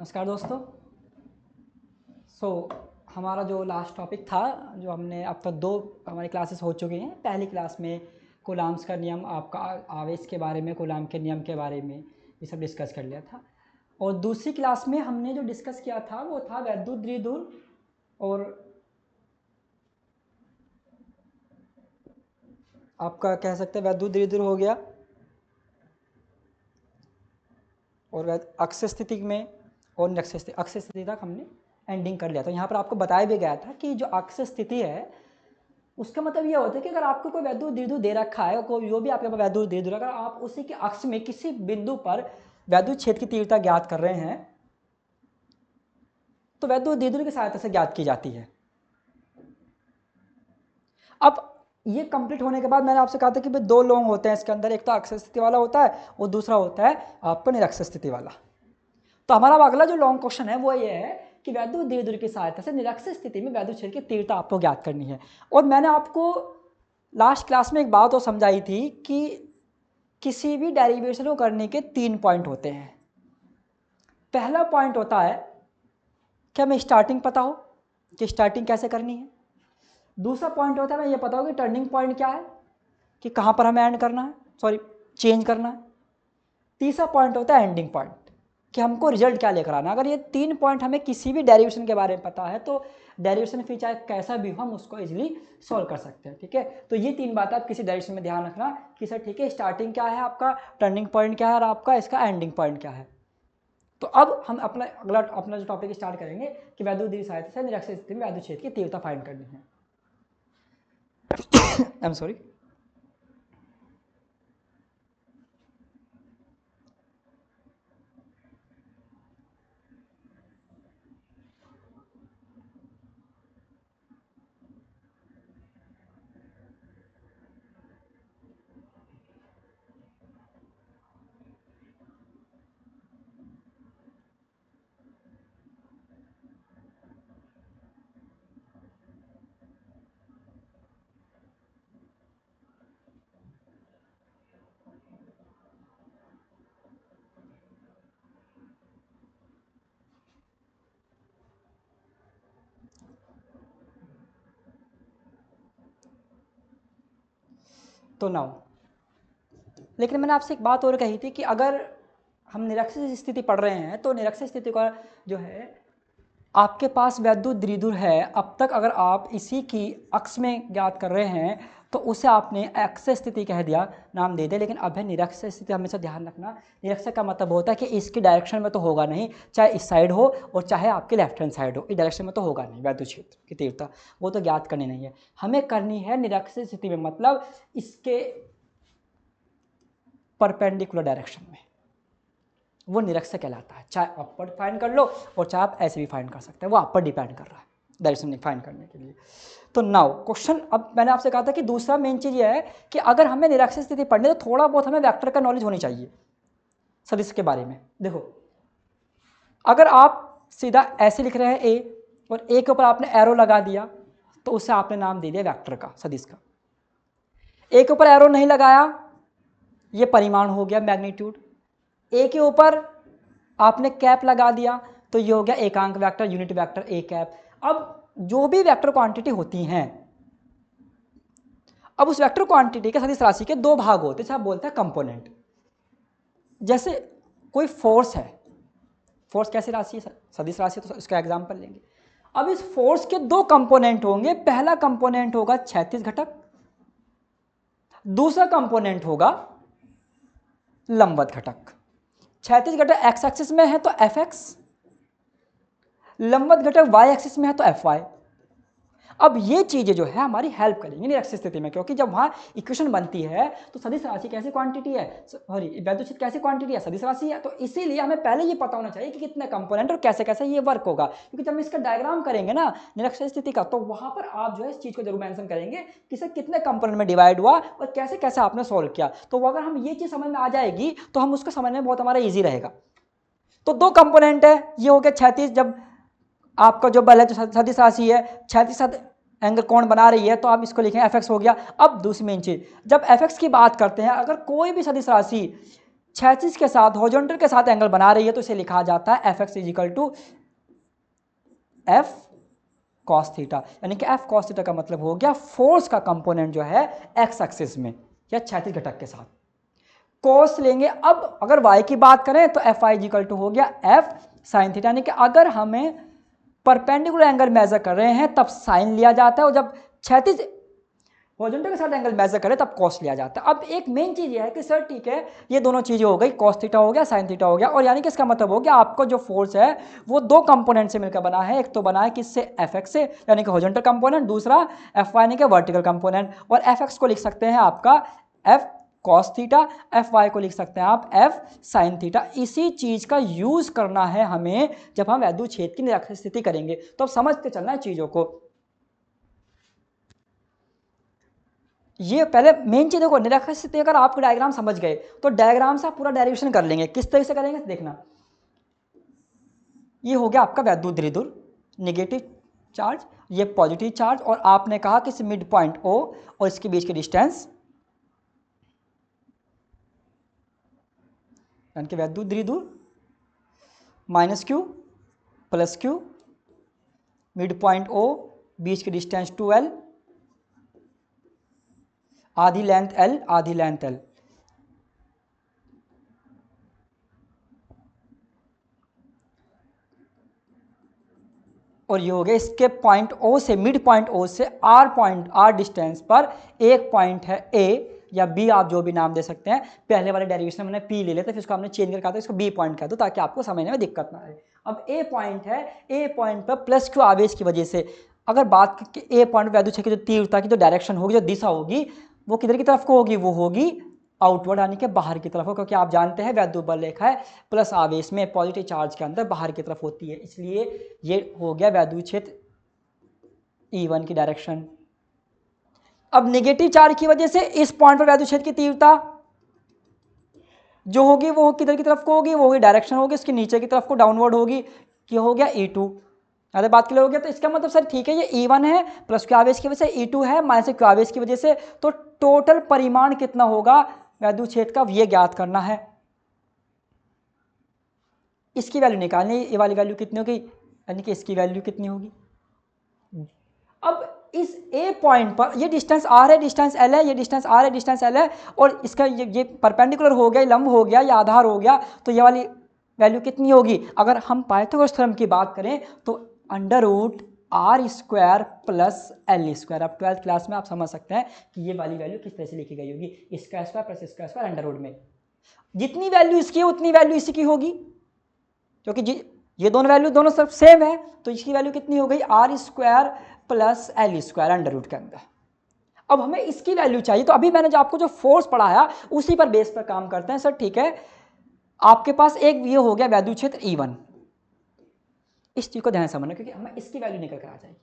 नमस्कार दोस्तों। हमारा जो लास्ट टॉपिक था, जो हमने अब तक दो हमारी क्लासेस हो चुकी हैं। पहली क्लास में कूलाम्स का नियम, आपका आवेश के बारे में, कूलाम के नियम के बारे में ये सब डिस्कस कर लिया था। और दूसरी क्लास में हमने जो डिस्कस किया था वो था वैद्युत द्विध्रुव और आपका कह सकते हैं वैद्युत द्विध्रुव हो गया और अक्षय स्थिति में और अक्षय स्थिति तक हमने एंडिंग कर लिया था। यहाँ पर आपको बताया भी गया था कि जो अक्षय स्थिति है उसका मतलब ये होता है कि अगर आपको कोई वैद्युत द्विध्रुव दे रखा है, कोई जो भी आपके पास वैद्युत द्विध्रुव, अगर आप उसी के अक्ष में किसी बिंदु पर वैद्युत क्षेत्र की तीव्रता ज्ञात कर रहे हैं तो वैद्युत द्विध्रुव की सहायता से ज्ञात की जाती है। अब ये कंप्लीट होने के बाद मैंने आपसे कहा था कि भाई दो लॉन्ग होते हैं इसके अंदर, एक तो अक्षय स्थिति वाला होता है और दूसरा होता है आपका निरक्षय स्थिति वाला। तो हमारा अगला जो लॉन्ग क्वेश्चन है वो ये है कि वैद्युत द्विध्रुव की सहायता से निरक्षय स्थिति में वैद्युत क्षेत्र की तीव्रता आपको ज्ञात करनी है। और मैंने आपको लास्ट क्लास में एक बात और समझाई थी कि किसी भी डेरिवेशन को करने के 3 पॉइंट होते हैं। पहला पॉइंट होता है कि हमें स्टार्टिंग पता हो कि स्टार्टिंग कैसे करनी है। दूसरा पॉइंट होता है हमें ये पता हो कि टर्निंग पॉइंट क्या है, कि कहाँ पर हमें एंड करना है, चेंज करना है। तीसरा पॉइंट होता है एंडिंग पॉइंट, कि हमको रिजल्ट क्या लेकर आना। अगर ये 3 पॉइंट हमें किसी भी डेरिवेशन के बारे में पता है तो डेरिवेशन फिर चाहे कैसा भी हो हम उसको इजीली सॉल्व कर सकते हैं। ठीक है, तो ये 3 बात आप किसी डेरिवेशन में ध्यान रखना कि सर ठीक है स्टार्टिंग क्या है आपका, टर्निंग पॉइंट क्या है और आपका इसका एंडिंग पॉइंट क्या है। तो अब हम अपना जो टॉपिक स्टार्ट करेंगे कि वैद्युत द्विध्रुव सहायता से निरक्षय स्थिति में वैद्युत क्षेत्र की तीव्रता फाइंड करनी है। I am sorry. तो नाउ लेकिन मैंने आपसे एक बात और कही थी कि अगर हम निरक्षय स्थिति पढ़ रहे हैं तो निरक्षय स्थिति का जो है आपके पास वैद्युत द्विध्रुव है, अब तक अगर आप इसी की अक्ष में ज्ञात कर रहे हैं तो उसे आपने अक्षय स्थिति कह दिया, नाम दे दिया। लेकिन अब है निरक्षय स्थिति, हमेशा ध्यान रखना निरक्षय का मतलब होता है कि इसकी डायरेक्शन में तो होगा नहीं, चाहे इस साइड हो और चाहे आपके लेफ्ट हैंड साइड हो, इस डायरेक्शन में तो होगा नहीं वैद्युत क्षेत्र की तीव्रता, वो तो ज्ञात करनी नहीं है। हमें करनी है निरक्षय स्थिति में, मतलब इसके परपेंडिकुलर डायरेक्शन में, वो निरक्षय कहलाता है। चाहे अपवर्ड फाइंड कर लो और चाहे आप ऐसे भी फाइंड कर सकते हैं, वो आप पर डिपेंड कर रहा है डायरेक्शन फाइंड करने के लिए। तो नाउ क्वेश्चन, अब मैंने आपसे कहा था कि दूसरा मेन चीज़ ये है कि अगर हमें निरक्षय स्थिति पढ़नी है तो थोड़ा बहुत हमें वेक्टर का नॉलेज होनी चाहिए सदिश के बारे में। देखो अगर आप सीधा ऐसे लिख रहे हैं ए और ए के ऊपर आपने एरो लगा दिया तो उससे आपने नाम दे दिया वेक्टर का, सदिश का। ए के ऊपर एरो नहीं लगाया, ये परिमाण हो गया, मैग्नीट्यूड। ए के ऊपर आपने कैप लगा दिया तो ये हो गया एकांक vector, unit vector A cap. अब जो भी वेक्टर क्वांटिटी होती हैं, अब उस वेक्टर क्वांटिटी के सदिश राशि के 2 भाग होते हैं, जैसे आप बोलते हैं कंपोनेंट। जैसे कोई फोर्स है, फोर्स कैसी राशि है, सदिश राशि, तो इसका एग्जांपल लेंगे। अब इस फोर्स के 2 कंपोनेंट होंगे, पहला कंपोनेंट होगा क्षैतिज घटक, दूसरा कंपोनेंट होगा लंबवत घटक। क्षैतिज घटक एक्स एक्सिस में है तो एफ एक्स, लंबवत घटक वाई एक्सिस में है तो एफ वाई। अब ये चीजें जो है हमारी हेल्प करेंगी निरक्षय स्थिति में, क्योंकि जब वहां इक्वेशन बनती है तो सदिश राशि कैसी क्वांटिटी है, सॉरी वैद्युत क्षेत्र कैसी क्वांटिटी है, सदिश राशि है। तो इसीलिए हमें पहले ये पता होना चाहिए कि कितने कंपोनेंट और कैसे कैसे ये वर्क होगा, क्योंकि जब हम इसका डायग्राम करेंगे ना निरक्षय स्थिति का, तो वहां पर आप जो है इस चीज को जरूर मेंशन करेंगे कि सर कितने कंपोनेंट में डिवाइड हुआ और कैसे कैसे आपने सोल्व किया। तो अगर हम ये चीज समझ में आ जाएगी तो हम उसको समझने में बहुत हमारा ईजी रहेगा। तो 2 कंपोनेंट है, ये हो गया क्षैतिज, जब आपका जो बल है जो सदिश राशि है क्षैतिज साथ एंगल कोण बना रही है तो आप इसको लिखें एफ एक्स हो गया। अब दूसरी मेन चीज, जब एफ एक्स की बात करते हैं, अगर कोई भी सदिश राशि क्षैतिज के साथ हॉरिजॉन्टल के साथ एंगल बना रही है तो इसे लिखा जाता है F X is equal to F cos theta, यानी कि एफ कॉस थीटा का मतलब हो गया फोर्स का कंपोनेंट जो है एक्स एक्सिस में या क्षैतिज घटक के साथ कॉस लेंगे। अब अगर y की बात करें तो एफ आई इक्वल टू हो गया एफ साइन थीटा, यानी कि अगर हमें परपेंडिकुलर एंगल मेजर कर रहे हैं तब साइन लिया जाता है और जब क्षैतिज हॉरिजॉन्टल के साथ एंगल मेजर करें तब कॉस लिया जाता है। अब एक मेन चीज ये है कि सर ठीक है ये दोनों चीजें हो गई, कॉस थीटा हो गया साइन थीटा हो गया, और यानी कि इसका मतलब हो गया आपको जो फोर्स है वो दो कंपोनेंट से मिलकर बना है। एक तो बना है किससे, एफ एक्स से यानी कि हॉरिजॉन्टल कंपोनेंट, दूसरा एफ वाई यानी कि वर्टिकल कंपोनेंट। और एफ एक्स को लिख सकते हैं आपका F cos theta, F Y को लिख सकते हैं आप एफ साइन थीटा। इसी चीज का यूज करना है हमें जब हम वैद्युत छेद की निरक्षीय स्थिति करेंगे, तो अब समझते चलना है चीजों को। ये पहले मेन चीज देखो, निरक्षीय स्थिति अगर आपको डायग्राम समझ गए तो डायग्राम से आप पूरा डेरिवेशन कर लेंगे। किस तरह से करेंगे देखना, ये हो गया आपका वैद्युत द्विध्रुव, नेगेटिव चार्ज, ये पॉजिटिव चार्ज, और आपने कहा कि इस मिड पॉइंट ओ और इसके बीच की डिस्टेंस यानी कि वैद्युत द्विध्रुव minus q plus q, mid point O, बीच की डिस्टेंस 2l, आधी लेंथ l, आधी लेंथ l। और ये हो गया इसके पॉइंट O से, मिड पॉइंट O से R डिस्टेंस पर एक पॉइंट है A या B, आप जो भी नाम दे सकते हैं। पहले वाले डेरिवेशन में मैंने P ले लेते, फिर उसको हमने चेंज करके इसको B पॉइंट कह दो ताकि आपको समझने में दिक्कत ना आए। अब A पॉइंट है, A पॉइंट पर प्लस क्यू आवेश की वजह से अगर बात कि A पॉइंट वैद्युत छेद की जो तीव्रता की जो डायरेक्शन होगी, जो दिशा होगी, वो किधर की तरफ को होगी, वो होगी आउटवर्ड यानी कि बाहर की तरफ हो, क्योंकि आप जानते हैं वैद्युत बल रेखा है प्लस आवेश में पॉजिटिव चार्ज के अंदर बाहर की तरफ होती है, इसलिए ये हो गया वैद्युत क्षेत्र E1 की डायरेक्शन। अब नेगेटिव चार्ज की वजह से इस पॉइंट पर वैद्युत क्षेत्र की तीव्रता जो होगी वो किधर की तरफ को होगी, वो होगी डायरेक्शन होगी इसके नीचे की तरफ को, डाउनवर्ड होगी, कि हो गया E2। अगर बात के लिए हो गया तो इसका मतलब सर ठीक है ये E1 है प्लस क्यू आवेश की वजह से, E2 है माइनस क्यू आवेश की वजह से, तो टोटल परिमाण कितना होगा वैद्युत क्षेत्र का, ये ज्ञात करना है। इसकी वैल्यू निकालनी है, ये वाली वैल्यू कितनी होगी, यानी कि इसकी वैल्यू कितनी होगी। अब इस A पॉइंट पर ये डिस्टेंस R है, डिस्टेंस L है, ये डिस्टेंस R है, डिस्टेंस L है, और इसका ये परपेंडिकुलर हो गया, लंब हो गया, ये आधार हो गया, तो ये वाली वैल्यू कितनी होगी। अगर हम पाइथागोरस थ्योरम की बात करें तो under root R square plus L square. अब 12th क्लास में आप समझ सकते हैं कि ये वाली वैल्यू किस तरह से लिखी गई होगी, square square plus square square under root में जितनी वैल्यू इसकी है उतनी वैल्यू इसी की होगी, क्योंकि ये दोनों वैल्यू दोनों सब सेम है, तो इसकी वैल्यू कितनी हो गई R square plus L square under root के अंदर। अब हमें इसकी वैल्यू चाहिए, तो अभी मैंने जो आपको जो फोर्स पढ़ाया उसी पर बेस पर काम करते हैं। सर ठीक है, आपके पास एक ये हो गया वैद्युत क्षेत्र E1, इस चीज को ध्यान से समझना क्योंकि हमें इसकी वैल्यू निकल कर आ जाएगी।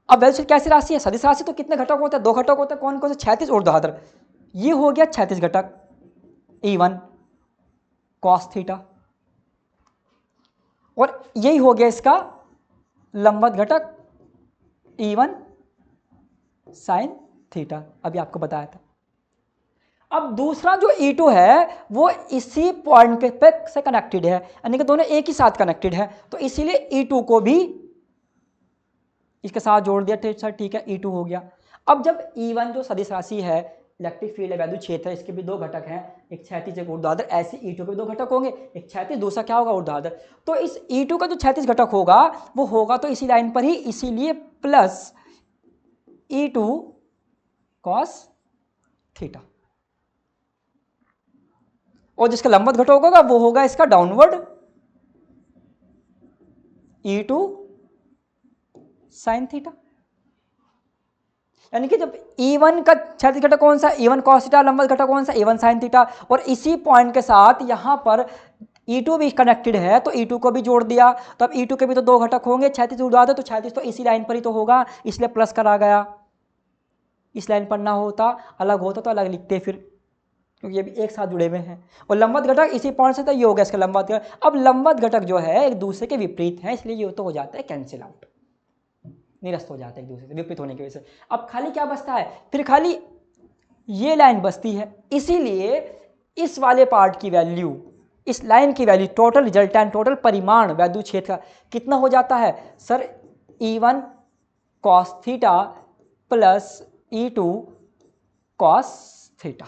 अब वैद्युत क्षेत्र कैसी राशि है, सदिश राशि, तो कितने घटक होते हैं, दो घटक होते हैं, कौन कौन से, क्षैतिज और ऊर्ध्वाधर। ये हो गया क्षैतिज घटक E1 कॉस थीटा, और यही हो गया इसका लंबवत घटक E1 साइन थीटा, अभी आपको बताया था। अब दूसरा जो E2 है वो इसी पॉइंट पे से कनेक्टेड है, यानी कि दोनों एक ही साथ कनेक्टेड है, तो इसीलिए E2 को भी इसके साथ जोड़ दिया। सर ठीक है, E2 हो गया। अब जब E1 जो सदिश राशि है, इलेक्ट्रिक फील्ड है, वैद्युत क्षेत्र है, इसके भी दो घटक हैं, एक क्षैतिज एक ऊर्ध्वाधर, ऐसे E2 के भी दो घटक होंगे, एक क्षैतिज दूसरा क्या होगा ऊर्ध्वाधर। तो इस E2 का जो क्षैतिज घटक होगा वो होगा तो इसी लाइन पर ही, इसीलिए प्लस E2 कॉस थीटा, और जिसका लंबवत घटक होगा वो होगा इसका डाउनवर्ड E2 साइन थीटा। यानी कि जब E1 का क्षैतिज घटक कौन सा, E1 cos थीटा, लंबवत घटक कौन सा, E1 sin थीटा, और इसी पॉइंट के साथ यहां पर E2 भी कनेक्टेड है तो E2 को भी जोड़ दिया, तो अब E2 के भी तो दो घटक होंगे, क्षैतिज ऊर्ध्वाधर, तो क्षैतिज तो इसी लाइन पर ही तो होगा, इसलिए प्लस करा गया। इस लाइन पर ना होता, अलग होता तो अलग लिखते फिर, क्योंकि ये भी एक साथ जुड़े हुए हैं। और लंबवत घटक इसी पॉइंट से तो ये हो गया इसका लंबवत घटक। अब लंबवत घटक जो है एक दूसरे के विपरीत है, इसलिए ये तो हो जाता है कैंसिल आउट, निरस्त हो जाता है एक दूसरे से विपरीत होने की वजह से। अब खाली क्या बचता है, फिर खाली ये लाइन बचती है, इसीलिए इस वाले पार्ट की वैल्यू, इस लाइन की वैल्यू, टोटल रिजल्टेंट, टोटल परिमाण वैद्युत क्षेत्र का कितना हो जाता है sir? E1 cos theta plus E2 cos theta.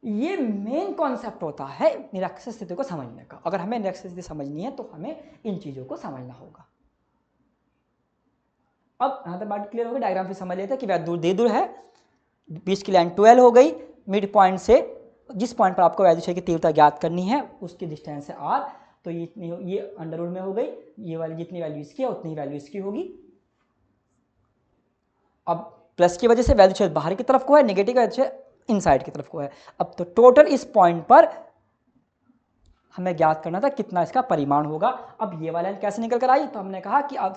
ये मेन कॉन्सेप्ट होता है निरक्षर स्थिति को समझने का। अगर हमें निरक्षर स्थिति समझनी है तो हमें इन चीजों को समझना होगा। अब यहां तक बात क्लियर हो गई। डायग्राम फिर समझ लेते हैं कि वह दूर दे दूर है, बीच की लाइन 12 हो गई, मिड पॉइंट से जिस पॉइंट पर आपको वैद्युत क्षेत्र की तीव्रता ज्ञात करनी है उसकी डिस्टेंस है r, तो ये इतनी, ये अंडर रूट में हो गई, ये वाली जितनी वैल्यू इसकी है उतनी वैल्यू इसकी होगी। अब प्लस की वजह से वैल्यू क्षेत्र बाहर की तरफ को है, नेगेटिव की वजह से इनसाइड की तरफ को है। अब तो टोटल इस पॉइंट पर हमें ज्ञात करना था कितना इसका परिमाण होगा। अब ये वाला कैसे निकल कर आई, तो हमने कहा कि अब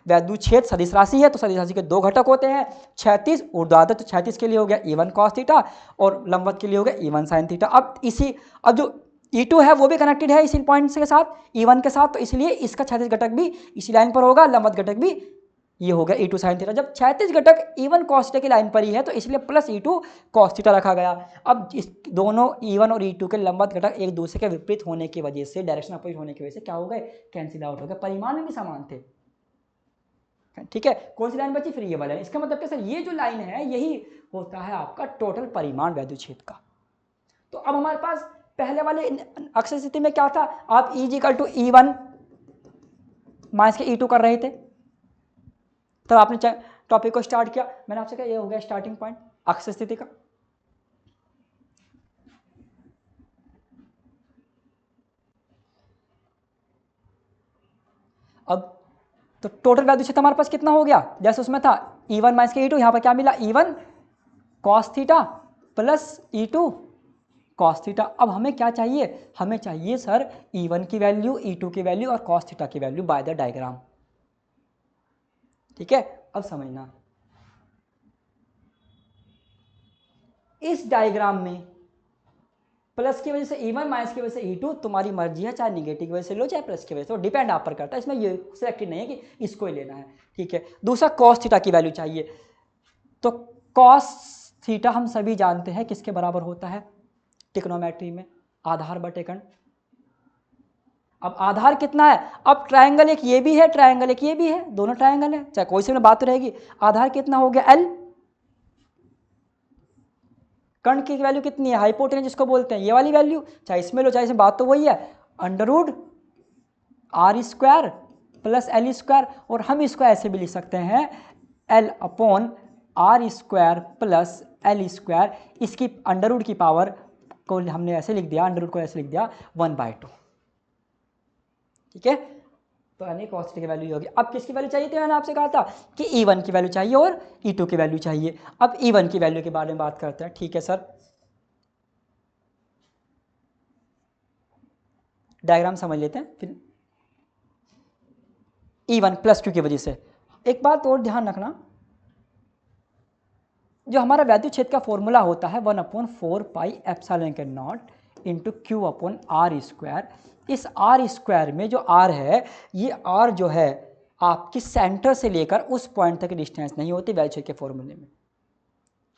वैद्युत क्षेत्र सदिश राशि है, तो सदिश राशि के दो घटक होते हैं, क्षैतिज ऊर्ध्वाधर, तो क्षैतिज के लिए हो गया E1 cos थीटा और लंबवत के लिए हो गया E1 sin थीटा। अब जो E2 है वो भी कनेक्टेड है इसी पॉइंट के साथ, E1 के साथ, तो इसलिए इसका क्षैतिज घटक भी इसी लाइन पर होगा, लंबवत घटक भी ये हो गया E2 sin थीटा। जब क्षैतिज घटक E1 cos थीटा की लाइन पर ही है तो इसलिए प्लस E2 cos थीटा रखा गया। अब इस दोनों E1 और E2 के लंबवत घटक एक दूसरे के विपरीत होने की वजह से, डायरेक्शन अपोजिट होने की वजह से क्या हो गए, कैंसिल आउट हो गए, परिमाण में भी समान थे। ठीक है, कौन सी लाइन बची, फिर ये वाला लाइन। इसका मतलब क्या सर, ये जो लाइन है यही होता है आपका टोटल परिमाण वैद्युत क्षेत्र का। तो अब हमारे पास पहले वाले अक्षर स्थिति में क्या था, आप E=E1 माइनस के E2 कर रहे थे, तब आपने टॉपिक को स्टार्ट किया। मैंने आपसे कहा ये हो गया स्टार्टिंग पॉइंट अक्षर स्थिति का। अब तो टोटल वैल्यू क्षेत्र हमारे पास कितना हो गया, जैसे उसमें था E1 माइनस के E2, यहां पर क्या मिला, E1 cos theta plus E2 cos theta. अब हमें क्या चाहिए, हमें चाहिए सर E1 की वैल्यू, E2 की वैल्यू और cos थीटा की वैल्यू बाय द डायग्राम। ठीक है, अब समझना, इस डायग्राम में प्लस की वजह से E1 माइनस की वजह से E2, तुम्हारी मर्जी है, चाहे निगेटिव की वजह से लो चाहे प्लस की वजह से, वो डिपेंड आप पर करता है, इसमें ये सिलेक्टेड नहीं है कि इसको ही लेना है। ठीक है, दूसरा cos थीटा की वैल्यू चाहिए, तो cos थीटा हम सभी जानते हैं किसके बराबर होता है ट्रिग्नोमेट्री में, आधार बटे कर्ण। अब आधार कितना है, अब ट्रायंगल एक ये भी है, ट्रायंगल एक ये भी है, दोनों ट्रायंगल है, चाहे कोई सी में बात तो रहेगी। आधार कितना हो गया L, कर्ण की वैल्यू कितनी है, हाइपोटेनस जिसको बोलते हैं, ये वाली वैल्यू, चाहे इसमें लो चाहे इसमें, बात तो वही है, under root R square plus L square, और हम इसको ऐसे भी लिख सकते हैं L upon R square plus L square, इसकी अंडर रूट की पावर को हमने ऐसे लिख दिया, अंडर रूट को ऐसे लिख दिया 1/2। ठीक है, तो यानी cos थीटा की वैल्यू होगी। अब किसकी वैल्यू चाहिए थी, मैंने आपसे कहा था कि E1 की वैल्यू चाहिए और E2 की वैल्यू चाहिए। अब E1 की वैल्यू के बारे में बात करते हैं। ठीक है सर, डायग्राम समझ लेते हैं फिर। E1 प्लस Q की वजह से एक बात और ध्यान रखना, जो हमारा वैद्युत क्षेत्र का फॉर्मूला होता है 1/4 पाई एप्सिलॉन के naught into Q upon R square. इस R स्क्वायर में जो R है, ये R जो है आपकी सेंटर से लेकर उस पॉइंट तक की डिस्टेंस नहीं होती वैद्युत क्षेत्र के फॉर्मूले में।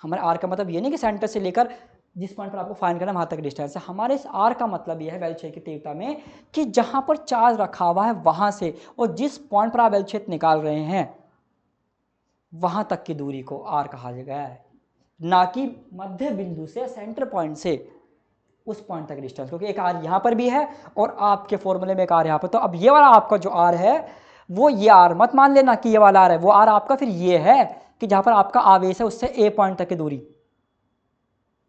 हमारा R का मतलब ये नहीं कि सेंटर से लेकर जिस पॉइंट पर आपको फाइंड करना वहाँ तक डिस्टेंस है। हमारे इस R का मतलब यह है वैद्युत क्षेत्र की तीव्रता में कि जहाँ पर चार्ज रखा हुआ है वहाँ से और जिस पॉइंट पर आप वैद्युत क्षेत्र निकाल रहे हैं वहाँ तक की दूरी को R कहा गया है, ना कि मध्य बिंदु से, सेंटर पॉइंट से उस पॉइंट तक डिस्टेंस, क्योंकि एक R यहाँ पर भी है और आपके फॉर्मूले में एक R यहाँ पर। तो अब ये वाला आपका जो R है वो ये R मत मान लेना कि ये वाला R है, वो R आपका फिर ये है कि जहाँ पर आपका आवेश है उससे A पॉइंट तक की दूरी,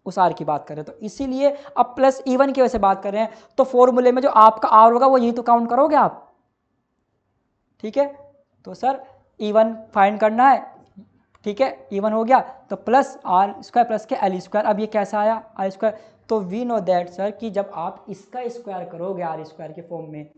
उस R की बात कर रहे हैं। तो इसीलिए अब प्लस E1 की वजह से बात कर रहे हैं, तो फॉर्मूले में जो आपका R होगा वो यही तो काउंट करोगे आप। ठीक है, तो सर E1 फाइंड करना है। ठीक है, E1 हो गया, तो प्लस R स्क्वायर प्लस के L स्क्वायर। अब ये कैसा आया R स्क्वायर, तो वी नो दैट सर कि जब आप इसका स्क्वायर करोगे R स्क्वायर के फॉर्म में,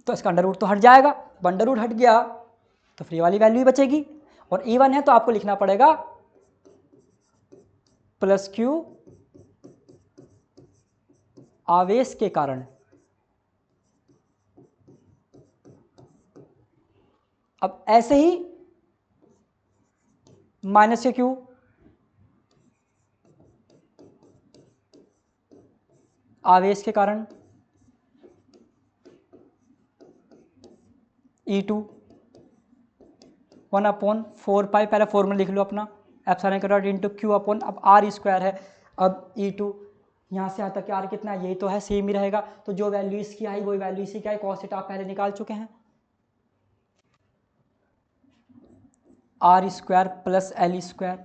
तो इसका अंडर रूट तो हट जाएगा, अंडर रूट हट गया तो फ्री वाली वैल्यू ही बचेगी। और E1 है तो आपको लिखना पड़ेगा प्लस Q आवेश के कारण, अब ऐसे ही माइनस के क्यू, आवेश के कारण E2 1/4 पहले फॉर्मूला लिख लो अपना, एप्सिलॉन का डॉट इंटू क्यू अपॉन, अब आर स्क्वायर है, अब E2 यहाँ से आता कि आर कितना, यही तो है, सेम ही रहेगा, तो जो वैल्यू इसकी आई वही वैल्यू इसी की आई, कॉस थीटा आप पहले निकाल चुके हैं, R square plus L square,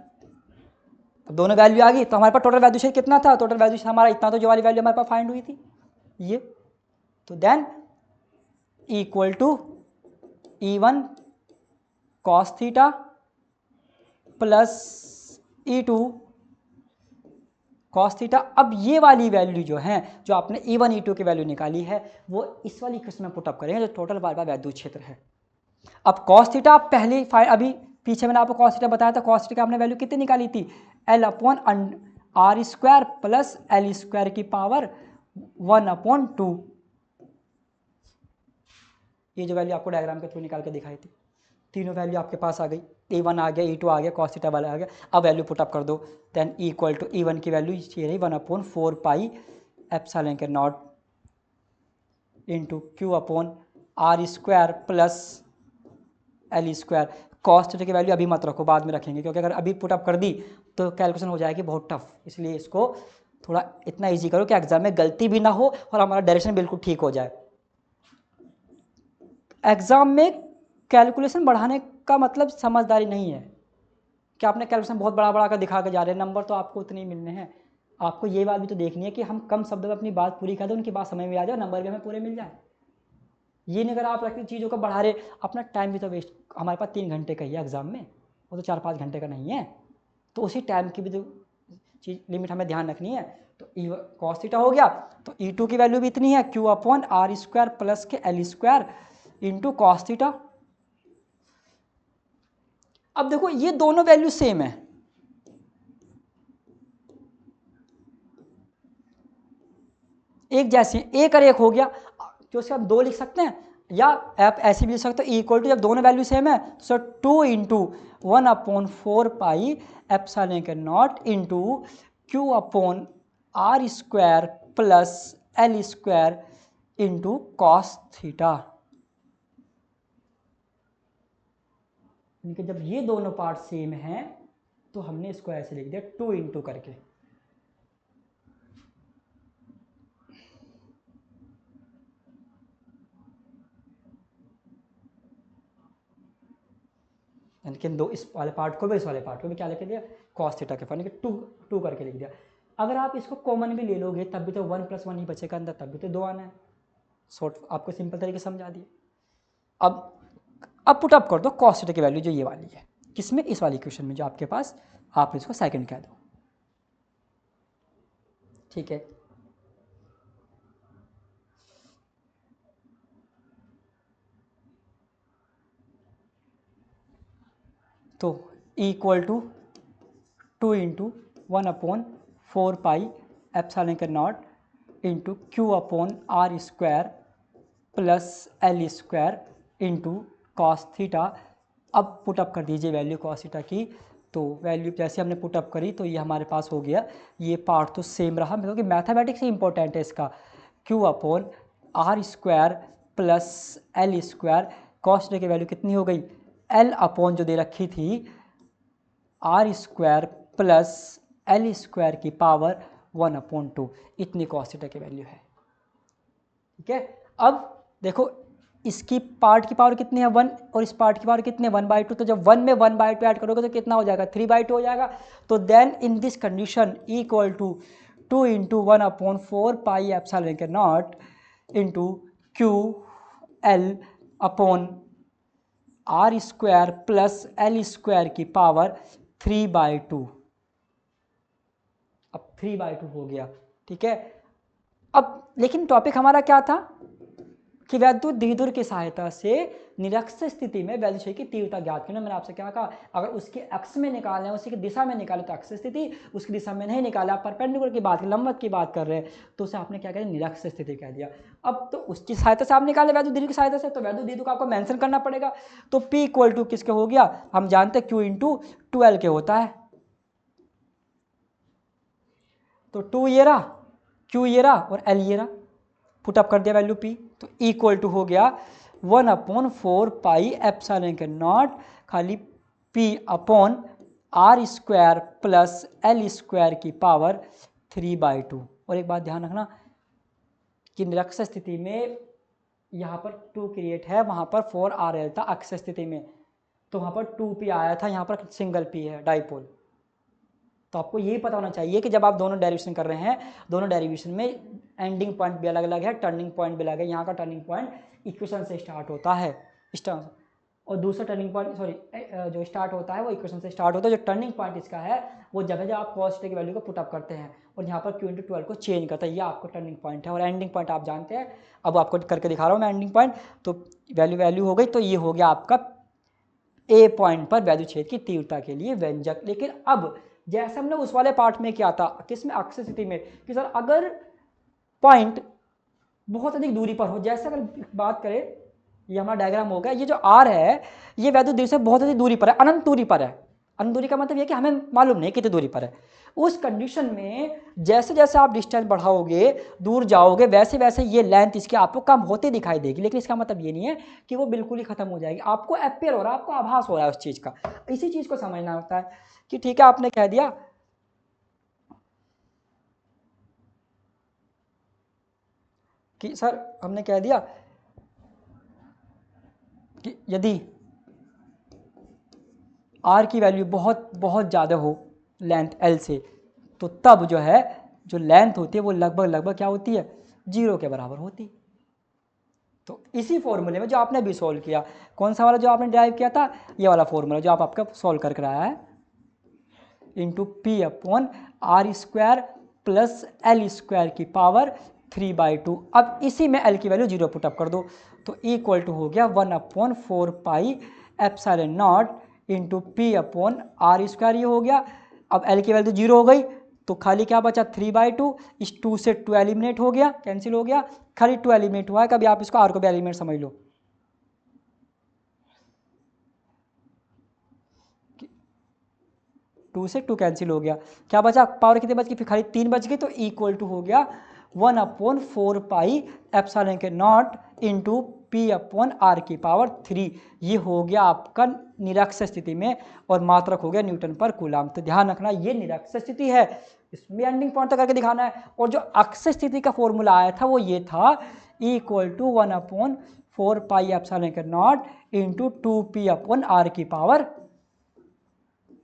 अब दोनों वैल्यू आ गई, तो हमारे पास टोटल वैल्यू से कितना था, टोटल वैल्यू से हमारा इतना, तो जो वाली वैल्यू हमारे पास फाइंड हुई थी ये, तो then equal to E1 cos theta plus E2 cos theta. अब ये वाली वैल्यू जो है, जो आपने E1 E2 की वैल्यू निकाली है, वो इस वाली इक्वेशन में पुट अप करेंगे जो टोटल हमारे पास वैद्युत क्षेत्र है। अब कॉस थीटा आप पहले अभी पीछे मैंने आपको कॉस थीटा बताया था, कॉस थीटा की आपने वैल्यू कितनी निकाली थी, L/r square plus L square की पावर 1/2, ये जो वैल्यू आपको डायग्राम के थ्रू निकाल के दिखाई थी, तीनों वैल्यू आपके पास आ गई, E1 आ गया, E2 आ गया, कॉस थीटा वाला आ गया, अब वैल्यू पुट अप कर दो, देन इक्वल टू E1 की वैल्यू ये रही 1/4 पाई एप्सिलॉन के naught into Q upon are square plus L square. Cos theta की वैल्यू अभी मत रखो, बाद में रखेंगे, क्योंकि अगर अभी पुट अप कर दी तो कैलकुलेशन हो जाएगी बहुत टफ, इसलिए इसको थोड़ा इतना ईजी करो कि एग्जाम में गलती भी ना हो और हमारा डायरेक्शन बिल्कुल ठीक हो जाए। एग्जाम में कैलकुलेशन बढ़ाने का मतलब समझदारी नहीं है कि आपने कैलकुलेशन बहुत बड़ा बड़ा कर दिखा के जा रहे हैं, नंबर तो आपको उतने ही मिलने हैं, आपको ये बात भी तो देखनी है कि हम कम शब्द में अपनी बात पूरी कर दें, उनकी बात समझ में आ जाए, नंबर भी हमें पूरे मिल जाए। ये नहीं अगर आप रखती चीज़ों को बढ़ा रहे, अपना टाइम भी तो वेस्ट, हमारे पास 3 घंटे का ही है एग्जाम में, वो तो 4-5 घंटे का नहीं है, तो उसी टाइम की भी तो चीज लिमिट हमें ध्यान रखनी है। तो कॉस थीटा हो गया, तो E2 की वैल्यू भी इतनी है, q upon are square plus के l square into cos theta. अब देखो ये दोनों वैल्यू सेम है, एक जैसी, एक और एक हो गया, जो से आप 2 लिख सकते हैं, या आप ऐसे भी लिख सकते हो, इक्वल टू, जब दोनों वैल्यू सेम है तो 2 इंटू 1/4 पाई एप्सिलॉन के naught into Q upon are square plus L square into cos theta. इनके जब ये दोनों पार्ट सेम हैं तो हमने इसको ऐसे लिख दिया 2 इंटू करके, लेकिन दो इस वाले पार्ट को भी इस वाले पार्ट को भी क्या लिख दिया, कॉस थीटा के फॉर्म के 2 करके लिख दिया। अगर आप इसको कॉमन भी ले लोगे तब भी तो 1 + 1 ही बचेगा अंदर, तब भी तो 2 आना है, शॉर्ट आपको सिंपल तरीके से समझा दिए। अब पुट अप कर दो कॉस थीटा की वैल्यू जो ये वाली है, किसमें, इस वाली इक्वेशन में जो आपके पास, आप इसको सेकंड कह दो, ठीक है। तो equal to 2 into 1/4 pi epsilon के naught into Q upon are square plus L square into cos theta. अब पुटअप कर दीजिए वैल्यू कॉस थीटा की, तो वैल्यू जैसे हमने पुटअप करी तो ये हमारे पास हो गया, ये पार्ट तो सेम रहा, क्योंकि मैथमेटिक्स ही इंपॉर्टेंट है इसका, Q upon are square plus L square, cos theta की वैल्यू कितनी हो गई, एल अपॉन जो दे रखी थी R square plus L square की पावर 1/2, इतनी कॉस थीटा की वैल्यू है, ठीक है। अब देखो इसकी पार्ट की पावर कितनी है 1, और इस पार्ट की पावर कितनी है 1/2, तो जब 1 में 1/2 ऐड करोगे तो कितना हो जाएगा 3/2 हो जाएगा। तो then in this condition equal to 2 into 1/4 pi epsilon के naught into q l upon are square plus L square की पावर 3/2, अब 3/2 हो गया, ठीक है। अब लेकिन टॉपिक हमारा क्या था, कि वैद्युत द्विध्रुव की सहायता से निरक्षीय स्थिति में वैद्युत क्षेत्र की तीव्रता ज्ञात करना। मैंने आपसे क्या कहा, अगर उसके अक्ष में निकालना है, उसी की दिशा में निकाले तो अक्षीय स्थिति, उसकी दिशा में नहीं निकाला, परपेंडिकुलर की बात, लंबवत की बात कर रहे हैं, तो उसे आपने क्या कह दिया, निरक्षीय स्थिति कह दिया। अब तो उसकी सहायता से आप निकाले वैद्युत द्विध्रुव की सहायता से, तो वैद्युत द्विध्रुव को आपको मेंशन करना पड़ेगा। तो P इक्वल टू किसके हो गया, हम जानते हैं Q इंटू 12 के होता है। तो 2 ये रहा, Q ये रहा और L ये रहा, पुटअप कर दिया वैल्यू P, तो इक्वल टू हो गया 1/4 पाई एप्सिलॉन के नॉट खाली P upon R square plus L square की पावर 3/2। और एक बात ध्यान रखना कि निरक्षीय स्थिति में यहाँ पर 2 क्रिएट है, वहाँ पर 4RL था अक्षीय स्थिति में, तो वहाँ पर 2P आया था, यहाँ पर सिंगल P है डाइपोल। तो आपको यही पता होना चाहिए कि जब आप दोनों डेरिवेशन कर रहे हैं, दोनों डेरिवेशन में एंडिंग पॉइंट भी अलग अलग है, टर्निंग पॉइंट भी अलग है। यहाँ का टर्निंग पॉइंट इक्वेशन से स्टार्ट होता है, और दूसरा टर्निंग पॉइंट जो स्टार्ट होता है वो इक्वेशन से स्टार्ट होता है। जो टर्निंग पॉइंट इसका है वो जब है जब आप cos की वैल्यू को पुटअप करते हैं और यहाँ पर Q इंटू 12 को चेंज करता है, ये आपका टर्निंग पॉइंट है। और एंडिंग पॉइंट आप जानते हैं, अब आपको करके दिखा रहा हूँ मैं एंडिंग पॉइंट। तो वैल्यू हो गई, तो ये हो गया आपका ए पॉइंट पर वैद्युत क्षेत्र की तीव्रता के लिए व्यंजक। लेकिन अब जैसे हमने उस वाले पार्ट में किया था, किसमें, अक्षीय स्थिति में, कि सर अगर पॉइंट बहुत अधिक दूरी पर हो, जैसे अगर बात करें, ये हमारा डायग्राम हो गया, ये जो आर है ये वैद्युत द्विध्रुव से बहुत अधिक दूरी पर है, अनंत दूरी पर है। अनंत दूरी का मतलब ये कि हमें मालूम नहीं कितनी दूरी पर है। उस कंडीशन में जैसे जैसे आप डिस्टेंस बढ़ाओगे, दूर जाओगे, वैसे वैसे ये लेंथ इसकी आपको कम होती दिखाई देगी। लेकिन इसका मतलब ये नहीं है कि वो बिल्कुल ही खत्म हो जाएगी, आपको अपेयर हो रहा है, आपको आभास हो रहा है उस चीज़ का। इसी चीज़ को समझना होता है कि ठीक है, आपने कह दिया कि सर हमने कह दिया कि यदि आर की वैल्यू बहुत बहुत ज़्यादा हो लेंथ एल से, तो तब जो है जो लेंथ होती है वो लगभग क्या होती है, 0 के बराबर होती है। तो इसी फॉर्मूले में जो आपने भी सॉल्व किया, कौन सा वाला जो आपने ड्राइव किया था, ये वाला फॉर्मूला जो आपका सॉल्व करके आया है, into P upon R square plus L square की पावर 3/2। अब इसी में L की वैल्यू 0 पुटअप कर दो, तो इक्वल टू हो गया 1/4 pi epsilon not into P upon R square, ये हो गया। अब L की वैल्यू 0 हो गई, तो खाली क्या बचा, 3/2। इस 2 से 2 एलिमिनेट हो गया, कैंसिल हो गया, खाली 2 एलिमिनेट हुआ है। कभी आप इसको R को भी एलिमिनेट समझ लो, 2 से 2 कैंसिल हो गया, क्या बचा, पावर कितने बच गई, फिर खाली 3 बच गई। तो इक्वल टू हो गया 1/4 पाई एप्सिलॉन के naught into P upon R की पावर 3। ये हो गया आपका निरक्षीय स्थिति में, और मात्रक हो गया न्यूटन पर कूलम। तो ध्यान रखना ये निरक्षीय स्थिति है, इसमें एंडिंग पॉइंट तक करके दिखाना है। और जो अक्षीय स्थिति का फॉर्मूला आया था वो ये था, इक्वल टू 1/4 पाई एप्सिलॉन के naught into 2P upon R की पावर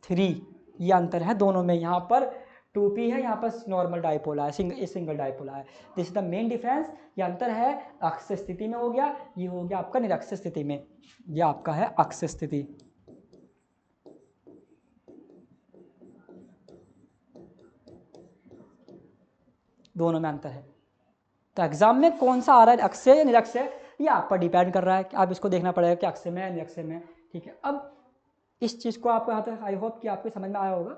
3। ये अंतर है दोनों में, यहाँ पर 2P है, यहाँ पर नॉर्मल डाइपोल है, सिंगल डाइपोल है। This is the main difference. ये अंतर है अक्षीय स्थिति में हो गया, ये हो गया आपका निरक्षीय स्थिति में। ये आपका है अक्षीय स्थिति। दोनों में अंतर है। तो एग्जाम में कौन सा आ रहा है, अक्षय या निरक्षय, ये आप पर डिपेंड कर रहा है कि आप इसको देखना पड़ेगा कि अक्षय में है निरक्षय में। ठीक है, अब इस चीज़ को आपको यहाँ तक आई होप कि आपको समझ में आया होगा।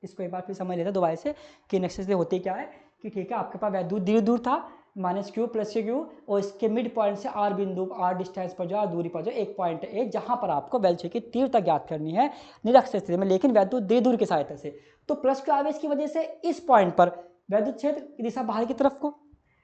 इसको एक बार फिर समझ लेते हैं दोबारा से कि निरक्षय से होती क्या है। कि ठीक है, आपके पास वैद्युत द्विध्रुव था -Q + Q, और इसके मिड पॉइंट से R बिंदु, R डिस्टेंस पर जो, दूरी पर जो एक पॉइंट है, जहाँ पर आपको वैद्युत की तीव्रता ज्ञात करनी है निरक्षय स्थिति में, लेकिन वैद्युत द्विध्रुव की सहायता से। तो प्लस के आवेश की वजह से इस पॉइंट पर वैद्युत क्षेत्र की दिशा बाहर की तरफ को,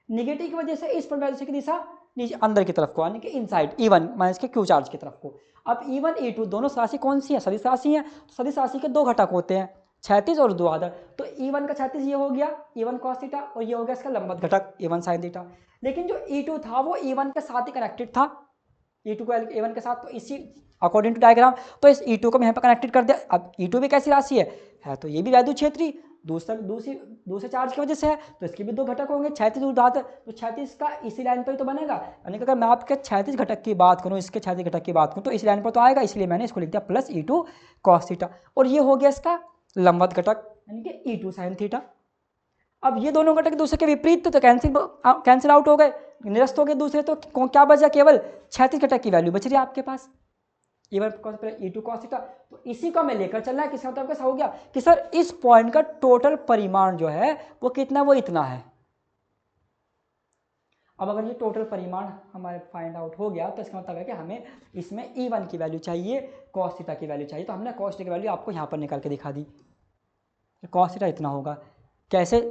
निगेटिव की वजह से इस पर वैद्युत की दिशा नीचे अंदर की तरफ को, यानी कि इनसाइड E1 माइनस के Q चार्ज की तरफ को। अब E1 E2 दोनों राशि कौन सी है, सदिश राशि है। तो सदिश राशि के 2 घटक होते हैं, क्षैतिज और ऊर्ध्वाधर। तो E1 का क्षैतिज ये हो गया E1 cos थीटा, और ये हो गया इसका लंबवत घटक E1 sin थीटा। लेकिन जो E2 था वो E1 के साथ ही कनेक्टेड था, E2 को A1 के साथ, तो इसी अकॉर्डिंग टू डायग्राम, तो इस E2 को मैं यहाँ पर कनेक्टेड कर दिया। अब E2 भी कैसी राशि है तो ये भी वैद्युत क्षेत्री, दूसरे चार्ज की वजह से है, तो इसके भी 2 घटक होंगे, क्षैतिज ऊर्ध्वाधर। तो क्षैतिज का इसी लाइन पर ही तो बनेगा, यानी कि अगर मैं आपके क्षैतिज घटक की बात करूँ, इसके क्षैतिज घटक की बात करूँ, तो इस लाइन पर तो आएगा, इसलिए मैंने इसको लिख दिया प्लस E2 cos थीटा। और ये हो गया इसका लंबवत घटक, यानी कि E2 sin थीटा। अब ये दोनों घटक दूसरे के विपरीत तो कैंसिल आउट हो गए, निरस्त हो गए दूसरे, तो क्या बचा, केवल क्षैतिज घटक की वैल्यू बच रही है आपके पास, E1 cos E2 cos theta. तो इसी को हमें लेकर चलना है। किसका मतलब कैसा हो गया कि सर इस पॉइंट का टोटल परिमाण जो है वो कितना, वो इतना है। अब अगर ये टोटल परिमाण हमारे फाइंड आउट हो गया तो इसका मतलब है कि हमें इसमें E1 की वैल्यू चाहिए, cos थीटा की वैल्यू चाहिए। तो हमने cos थीटा की वैल्यू आपको यहाँ पर निकाल के दिखा दी, cos थीटा इतना होगा। कैसे,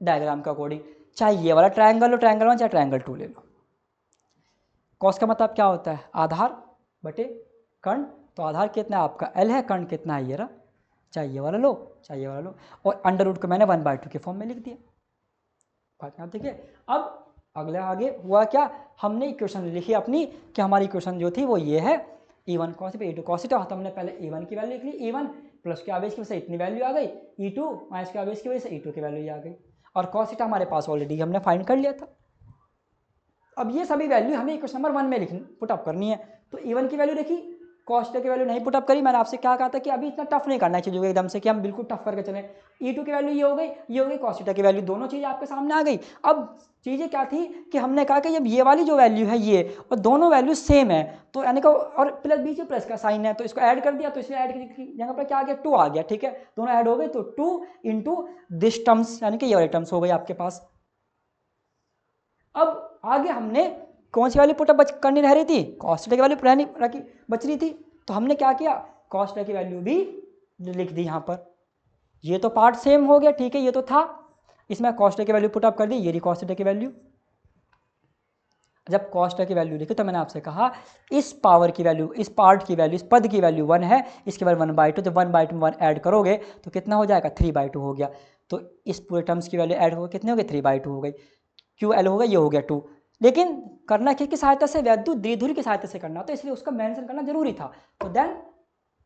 डायग्राम के अकॉर्डिंग, चाहे ये वाला ट्रायंगल लो, ट्रायंगल 1 चाहे ट्रायंगल 2 ले लो। cos का मतलब क्या होता है, आधार बटे कर्ण। तो आधार कितना है आपका L है, कर्ण कितना है ये रहा, चाहे ये वाला लो चाहे ये वाला लो, और अंडर रूट को मैंने 1/2 के फॉर्म में लिख दिया। बात यहाँ ठीक है। अब अगले आगे हुआ क्या, हमने इक्वेशन लिखी अपनी कि हमारी इक्वेशन जो थी वो ये है, E1 cos E2 cos theta. तो हमने पहले E1 की वैल्यू लिख ली, E1 प्लस के आवेश की वजह से इतनी वैल्यू आ गई, E2 माइनस के आवेश की वजह से E2 की वैल्यू आ गई, और cos थीटा हमारे पास ऑलरेडी हमने फाइंड कर लिया था। अब ये सभी वैल्यू हमें इक्वेशन नंबर 1 में लिखनी, पुटअप करनी है। तो E1 की वैल्यू देखी, cos थीटा की वैल्यू नहीं पुटअप करी। मैंने आपसे क्या कहा था कि अभी इतना टफ नहीं करना चाहिए एकदम से कि हम बिल्कुल टफ करके चलें। E2 की वैल्यू ये हो गई, ये हो गई, cos थीटा की वैल्यू, दोनों चीज़ें आपके सामने आ गई। अब चीज़ें क्या थी कि हमने कहा कि जब ये वाली जो वैल्यू है ये और दोनों वैल्यू सेम है तो यानी कि, और प्लस बीच में प्लस का साइन है तो इसको ऐड कर दिया, तो इसलिए ऐड की जगह पर क्या आ गया, 2 आ गया। ठीक है, दोनों ऐड हो गए तो 2 इंटू दिस टर्म्स, यानी कि ये वाली टर्म्स हो गई आपके पास। अब आगे हमने कौन सी वाली पुटअप करनी रह रही थी, cos थीटा की वैल्यू रखी बच रही थी। तो हमने क्या किया, cos थीटा की वैल्यू भी लिख दी यहाँ पर। ये तो पार्ट सेम हो गया, ठीक है, ये तो था, इसमें cos थीटा की वैल्यू पुटअप कर दी, ये रही cos थीटा की वैल्यू। जब cos थीटा की वैल्यू लिखी तो मैंने आपसे कहा इस पावर की वैल्यू, इस पार्ट की वैल्यू, इस पद की वैल्यू 1 है, इसके बाद 1/2, जब 1/2 में 1 ऐड करोगे तो कितना हो जाएगा, 3/2 हो गया। तो इस पूरे टर्म्स की वैल्यू ऐड हो गई, कितने हो गए, 3/2 हो गई। QL हो गया, ये हो गया 2। लेकिन करना किसकी सहायता से, वैद्युत द्विध्रुव की सहायता से करना, तो इसलिए उसका मेंशन करना जरूरी था। तो देन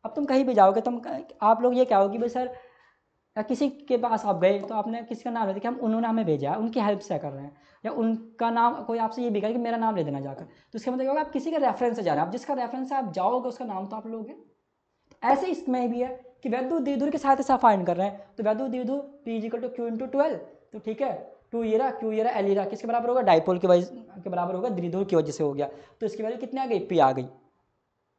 अब तुम कहीं भी जाओगे, तुम आप लोग ये क्या होगी भाई सर, या किसी के पास आप गए तो आपने किसी का नाम ले दिया कि हम, उन्होंने हमें भेजा है, उनकी हेल्प से कर रहे हैं, या उनका नाम कोई आपसे ये भी कहे कि मेरा नाम ले देना जाकर, तो इसका मतलब होगा आप किसी के रेफरेंस से जा रहे हैं, आप जिसका रेफरेंस से आप जाओगे उसका नाम तो आप लोगे। ऐसे इसमें भी है कि वैद्युत द्विध्रुव के सहायता से आप फाइंड कर रहे हैं, तो वैद्युत द्विध्रुव P = Q × 12, तो ठीक है, 2 ये रहा, Q ये रहा, L ये रहा, किसके बराबर होगा, डाइपोल की वजह के बराबर होगा, द्विध्रुव की वजह से हो गया। तो इसकी वैल्यू कितनी आ गई, P आ गई,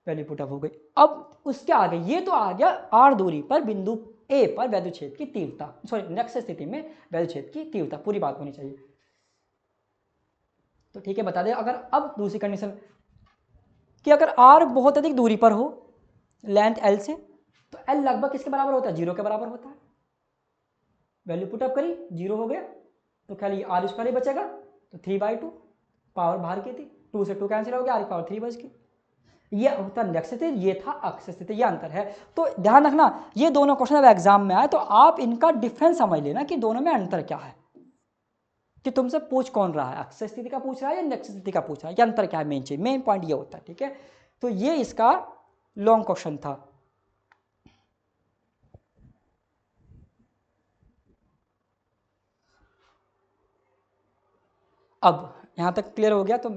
वैल्यू पुटअप हो गई। अब उसके आगे ये तो आ गया R दूरी पर बिंदु A पर वैद्युत क्षेत्र की तीव्रता, सॉरी नेक्स्ट स्थिति में वैद्युत क्षेत्र की तीव्रता, पूरी बात होनी चाहिए। तो ठीक है, बता दें अगर अब दूसरी कंडीशन कि अगर R बहुत अधिक दूरी पर हो लेंथ L से, तो L लगभग किसके बराबर होता है, 0 के बराबर होता है। वैल्यू पुटअप करी, 0 हो गया, तो खाली R² ही बचेगा, तो 3/2, पावर बाहर की थी, 2 से 2 कैंसिल हो गया, R की पावर 3 बच गई। ये होता निरक्त स्थिति, ये था अक्ष स्थिति, ये अंतर है। तो ध्यान रखना ये दोनों क्वेश्चन अब एग्जाम में आए तो आप इनका डिफरेंस समझ लेना कि दोनों में अंतर क्या है, कि तुमसे पूछ कौन रहा है, अक्ष स्थिति का पूछ रहा है या निरक्त स्थिति का पूछ रहा है, ये अंतर क्या है, मेन पॉइंट ये होता है। ठीक है, तो ये इसका लॉन्ग क्वेश्चन था। अब यहाँ तक क्लियर हो गया। तो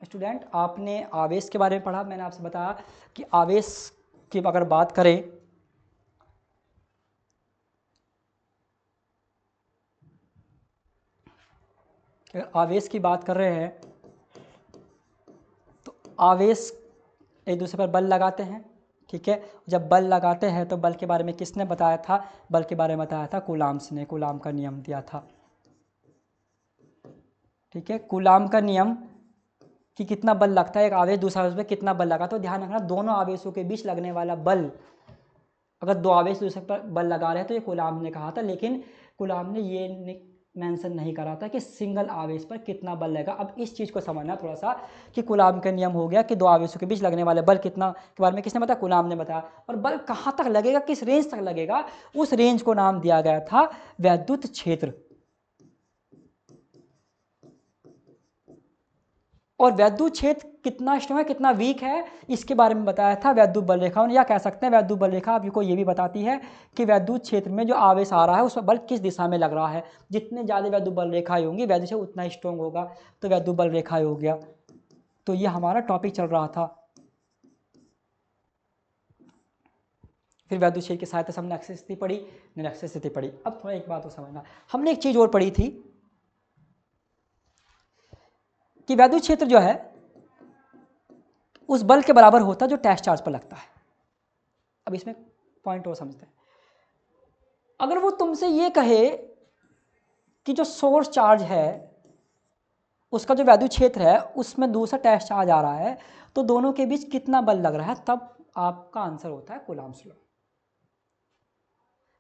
स्टूडेंट आपने आवेश के बारे में पढ़ा, मैंने आपसे बताया कि आवेश की अगर बात करें आवेश की बात कर रहे हैं तो आवेश एक दूसरे पर बल लगाते हैं। ठीक है, जब बल लगाते हैं तो बल के बारे में किसने बताया था, बल के बारे में बताया था कूलाम्स ने, कूलाम का नियम दिया था। ठीक है, कूलाम का नियम कि कितना बल लगता है एक आवेश दूसरा आवेश पे कितना बल लगा, तो ध्यान रखना दोनों आवेशों के बीच लगने वाला बल, अगर दो आवेश दूसरे पर बल लगा रहे हैं तो ये कूलाम ने कहा था, लेकिन कूलाम ने ये मेंशन नहीं करा था कि सिंगल आवेश पर कितना बल लगेगा। अब इस चीज़ को समझना थोड़ा सा कि कूलाम का नियम हो गया कि दो आवेशों के बीच लगने वाले बल कितना के बारे में किसने बताया, कूलाम ने बताया, और बल कहाँ तक लगेगा, किस रेंज तक लगेगा, उस रेंज को नाम दिया गया था वैद्युत क्षेत्र। और वैद्युत क्षेत्र कितना स्ट्रॉन्ग है कितना वीक है इसके बारे में बताया था वैद्युत बल रेखा, या कह सकते हैं वैद्युत बल रेखा आपको ये भी बताती है कि वैद्युत क्षेत्र में जो आवेश आ रहा है उसमें बल किस दिशा में लग रहा है। जितने ज़्यादा वैद्युत बल रेखाएं होंगी वैद्युत क्षेत्र उतना स्ट्रॉन्ग होगा, तो वैद्युत बल रेखाएं हो गया। तो ये हमारा टॉपिक चल रहा था। फिर वैद्युत क्षेत्र की सहायता से हमने अक्षय स्थिति पढ़ी, निरक्षय स्थिति पढ़ी। अब थोड़ा एक बात को समझना, हमने एक चीज और पढ़ी थी कि वैद्युत क्षेत्र जो है उस बल के बराबर होता है जो टेस्ट चार्ज पर लगता है। अब इसमें पॉइंट और समझते हैं, अगर वो तुमसे ये कहे कि जो सोर्स चार्ज है उसका जो वैद्युत क्षेत्र है उसमें दूसरा टेस्ट चार्ज आ रहा है, तो दोनों के बीच कितना बल लग रहा है, तब आपका आंसर होता है कूलम्ब्स लॉ।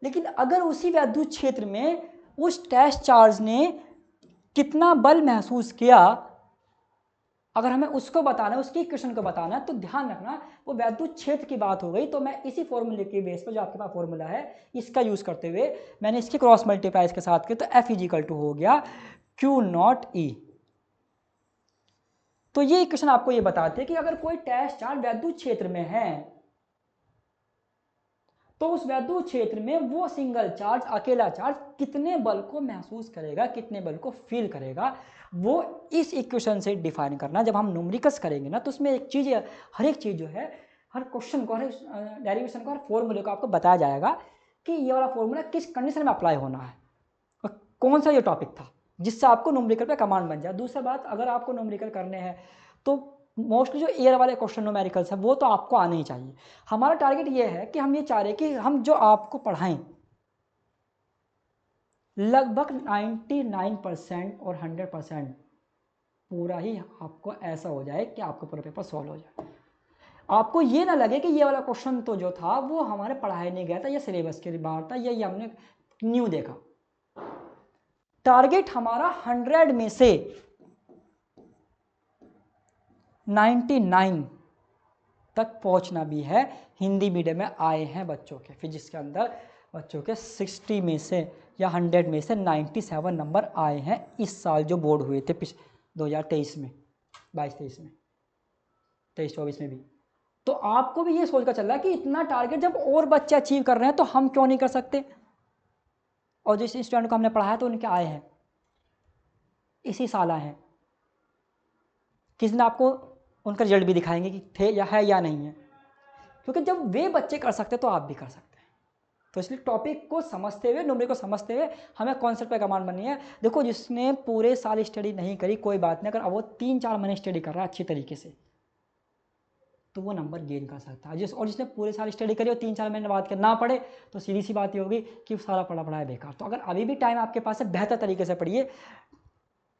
लेकिन अगर उसी वैद्युत क्षेत्र में उस टेस्ट चार्ज ने कितना बल महसूस किया, अगर हमें उसको बताना है, उसके इक्वेशन को बताना है, तो ध्यान रखना वो वैद्युत क्षेत्र की बात हो गई। तो मैं इसी फॉर्मूले के बेस पर, जो आपके पास फॉर्मूला है इसका यूज करते हुए मैंने इसके क्रॉस मल्टीप्लाई इसके साथ किया, तो F इजिकल टू हो गया Q नॉट E। तो ये इक्वेशन आपको ये बताते हैं कि अगर कोई टेस्ट चार्ज वैद्युत क्षेत्र में है तो उस वैद्युत क्षेत्र में वो सिंगल चार्ज, अकेला चार्ज कितने बल को महसूस करेगा, कितने बल को फील करेगा, वो इस इक्वेशन से डिफाइन करना। जब हम न्यूमेरिकल्स करेंगे ना, तो उसमें एक चीज, हर एक चीज जो है, हर क्वेश्चन को, हर डेरिवेशन को, हर फॉर्मूले को आपको बताया जाएगा कि ये वाला फॉर्मूला किस कंडीशन में अप्लाई होना है और कौन सा ये टॉपिक था, जिससे आपको न्यूमेरिकल पे कमांड बन जाए। दूसरा बात, अगर आपको न्यूमेरिकल करने हैं तो मोस्टली जो एयर वाले क्वेश्चन न्यूमेरिकल्स है वो तो आपको आने ही चाहिए। हमारा टारगेट ये है कि हम ये चाह रहे हैं कि हम जो आपको पढ़ाएं लगभग 99% और 100% पूरा ही आपको ऐसा हो जाए कि आपका पूरा पेपर सॉल्व हो जाए। आपको ये ना लगे कि ये वाला क्वेश्चन तो जो था वो हमारे पढ़ाया नहीं गया था, या सिलेबस के बाहर था, या ये हमने न्यू देखा। टारगेट हमारा 100 में से 99 तक पहुंचना भी है। हिंदी मीडियम में आए हैं बच्चों के, फिजिक्स के अंदर बच्चों के 60 में से या 100 में से 97 नंबर आए हैं इस साल जो बोर्ड हुए थे 2023 में, 22-23 में, 23-24 में भी। तो आपको भी ये सोचकर चल रहा है कि इतना टारगेट जब और बच्चे अचीव कर रहे हैं तो हम क्यों नहीं कर सकते। और जिस स्टूडेंट को हमने पढ़ाया तो उनके आए हैं, इसी साल आए हैं। किस दिन आपको उनका रिजल्ट भी दिखाएंगे कि थे या है या नहीं है, क्योंकि जब वे बच्चे कर सकते तो आप भी कर सकते हैं। तो इसलिए टॉपिक को समझते हुए, न्यूमेरिकल को समझते हुए हमें कॉन्सेप्ट पे कमांड बननी है। देखो, जिसने पूरे साल स्टडी नहीं करी कोई बात नहीं, अगर वो 3-4 महीने स्टडी कर रहा है अच्छी तरीके से तो वो नंबर गेन कर सकता है। जिसने पूरे साल स्टडी करी और 3-4 महीने बाद के ना पढ़े तो सीधी सी बात ये होगी कि सारा पढ़ा है बेकार। तो अगर अभी भी टाइम आपके पास है, बेहतर तरीके से पढ़िए।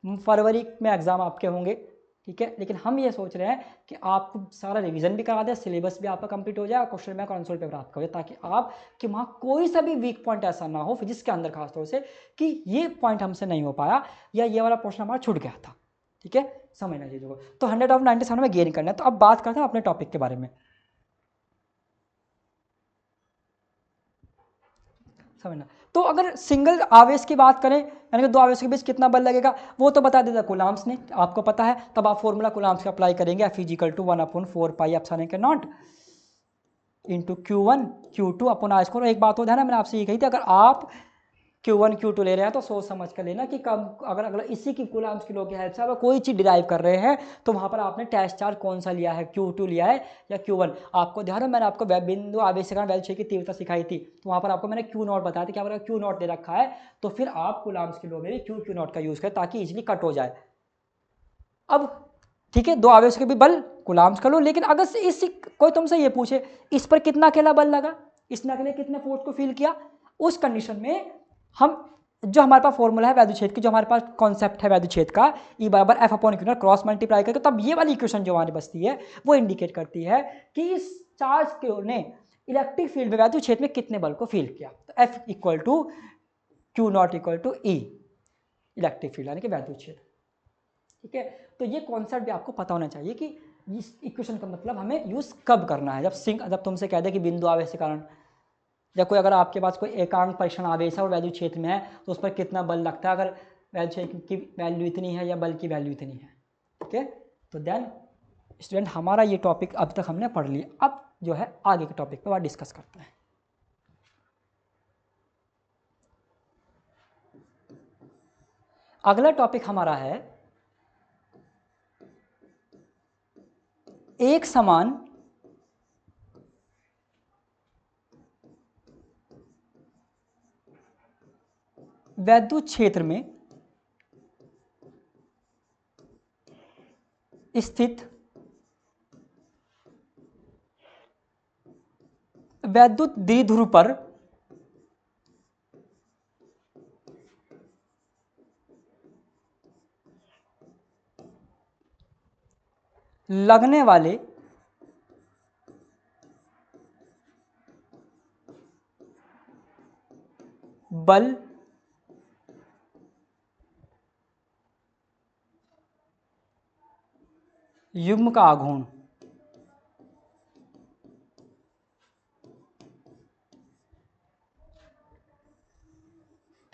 फरवरी में एग्ज़ाम आपके होंगे, ठीक है, लेकिन हम ये सोच रहे हैं कि आपको सारा रिवीजन भी करा दें, सिलेबस भी आपका कंप्लीट हो जाए और क्वेश्चन बैंक और आंसर पेपर आपका हो जाए, ताकि आप कि वहाँ कोई सा भी वीक पॉइंट ऐसा ना हो फिजिक्स के अंदर खासतौर से कि ये पॉइंट हमसे नहीं हो पाया या ये वाला क्वेश्चन हमारा छूट गया था। ठीक है, समझना चीज़ों को। तो 100 of 97 में गेन करना है। तो अब बात करते हैं अपने टॉपिक के बारे में, समझना। तो अगर सिंगल आवेश की बात करें, यानी कि दो आवेश के बीच कितना बल लगेगा, वो तो बता देता कूलम्ब्स ने, आपको पता है। तब आप फॉर्मूला कूलम्ब्स का अप्लाई करेंगे, F equal to 1/4πε0 into Q1 Q2 upon आज को। एक बात हो ध्यान, मैंने आपसे ये कही थी, अगर आप Q1 Q2 ले रहे हैं तो सोच समझ कर लेना कि कब, अगर इसी की कूलम्ब्स की लॉ की हेल्प से अगर कोई चीज़ डिराइव कर रहे हैं तो वहाँ पर आपने टेस्ट चार्ज कौन सा लिया है, Q2 लिया है या Q1। आपको ध्यान है, मैंने आपको बिंदु आवेश के कारण वैल्यू क्षेत्र की तीव्रता सिखाई थी, तो वहाँ पर आपको मैंने Q0 बताया था कि अगर Q0 दे रखा है तो फिर आप कूलम्ब्स की लॉ में भी Q0 का यूज़ करें ताकि इजिली कट हो जाए। अब ठीक है, दो आवेश के भी बल कूलम्ब्स कर लो, लेकिन अगर इस कोई तुमसे ये पूछे इस पर कितना अकेला बल लगा, इसने अकेले कितने फोर्स को फील किया, उस कंडीशन में हम जो हमारे पास फॉर्मूला है वैद्युत क्षेत्र की, जो हमारे पास कॉन्सेप्ट है वैद्युत क्षेत्र का, E बराबर F/Q0 क्रॉस मल्टीप्लाई करके, तब ये वाली इक्वेशन जो हमारी बचती है वो इंडिकेट करती है कि इस चार्ज ने इलेक्ट्रिक फील्ड में वैद्युत क्षेत्र में कितने बल को फील किया। तो F equal to Q0 equal to E, electric field यानी कि वैद्युत क्षेत्र। ठीक है, तो ये कॉन्सेप्ट भी आपको पता होना चाहिए कि इस इक्वेशन का मतलब हमें यूज कब करना है। जब तुमसे कह दे कि बिंदु आवेश के कारण, या कोई अगर आपके पास कोई एकांक परीक्षण आवेश है और वैल्यू क्षेत्र में है तो उस पर कितना बल लगता है, अगर वैल्यू क्षेत्र की वैल्यू इतनी है या बल की वैल्यू इतनी है। ठीक है, तो देन स्टूडेंट हमारा ये टॉपिक अब तक हमने पढ़ लिया। अब जो है आगे के टॉपिक पर बात डिस्कस करते हैं। अगला टॉपिक हमारा है एक समान वैद्युत क्षेत्र में स्थित वैद्युत द्विध्रुव पर लगने वाले बल युग्म का आघूर्ण।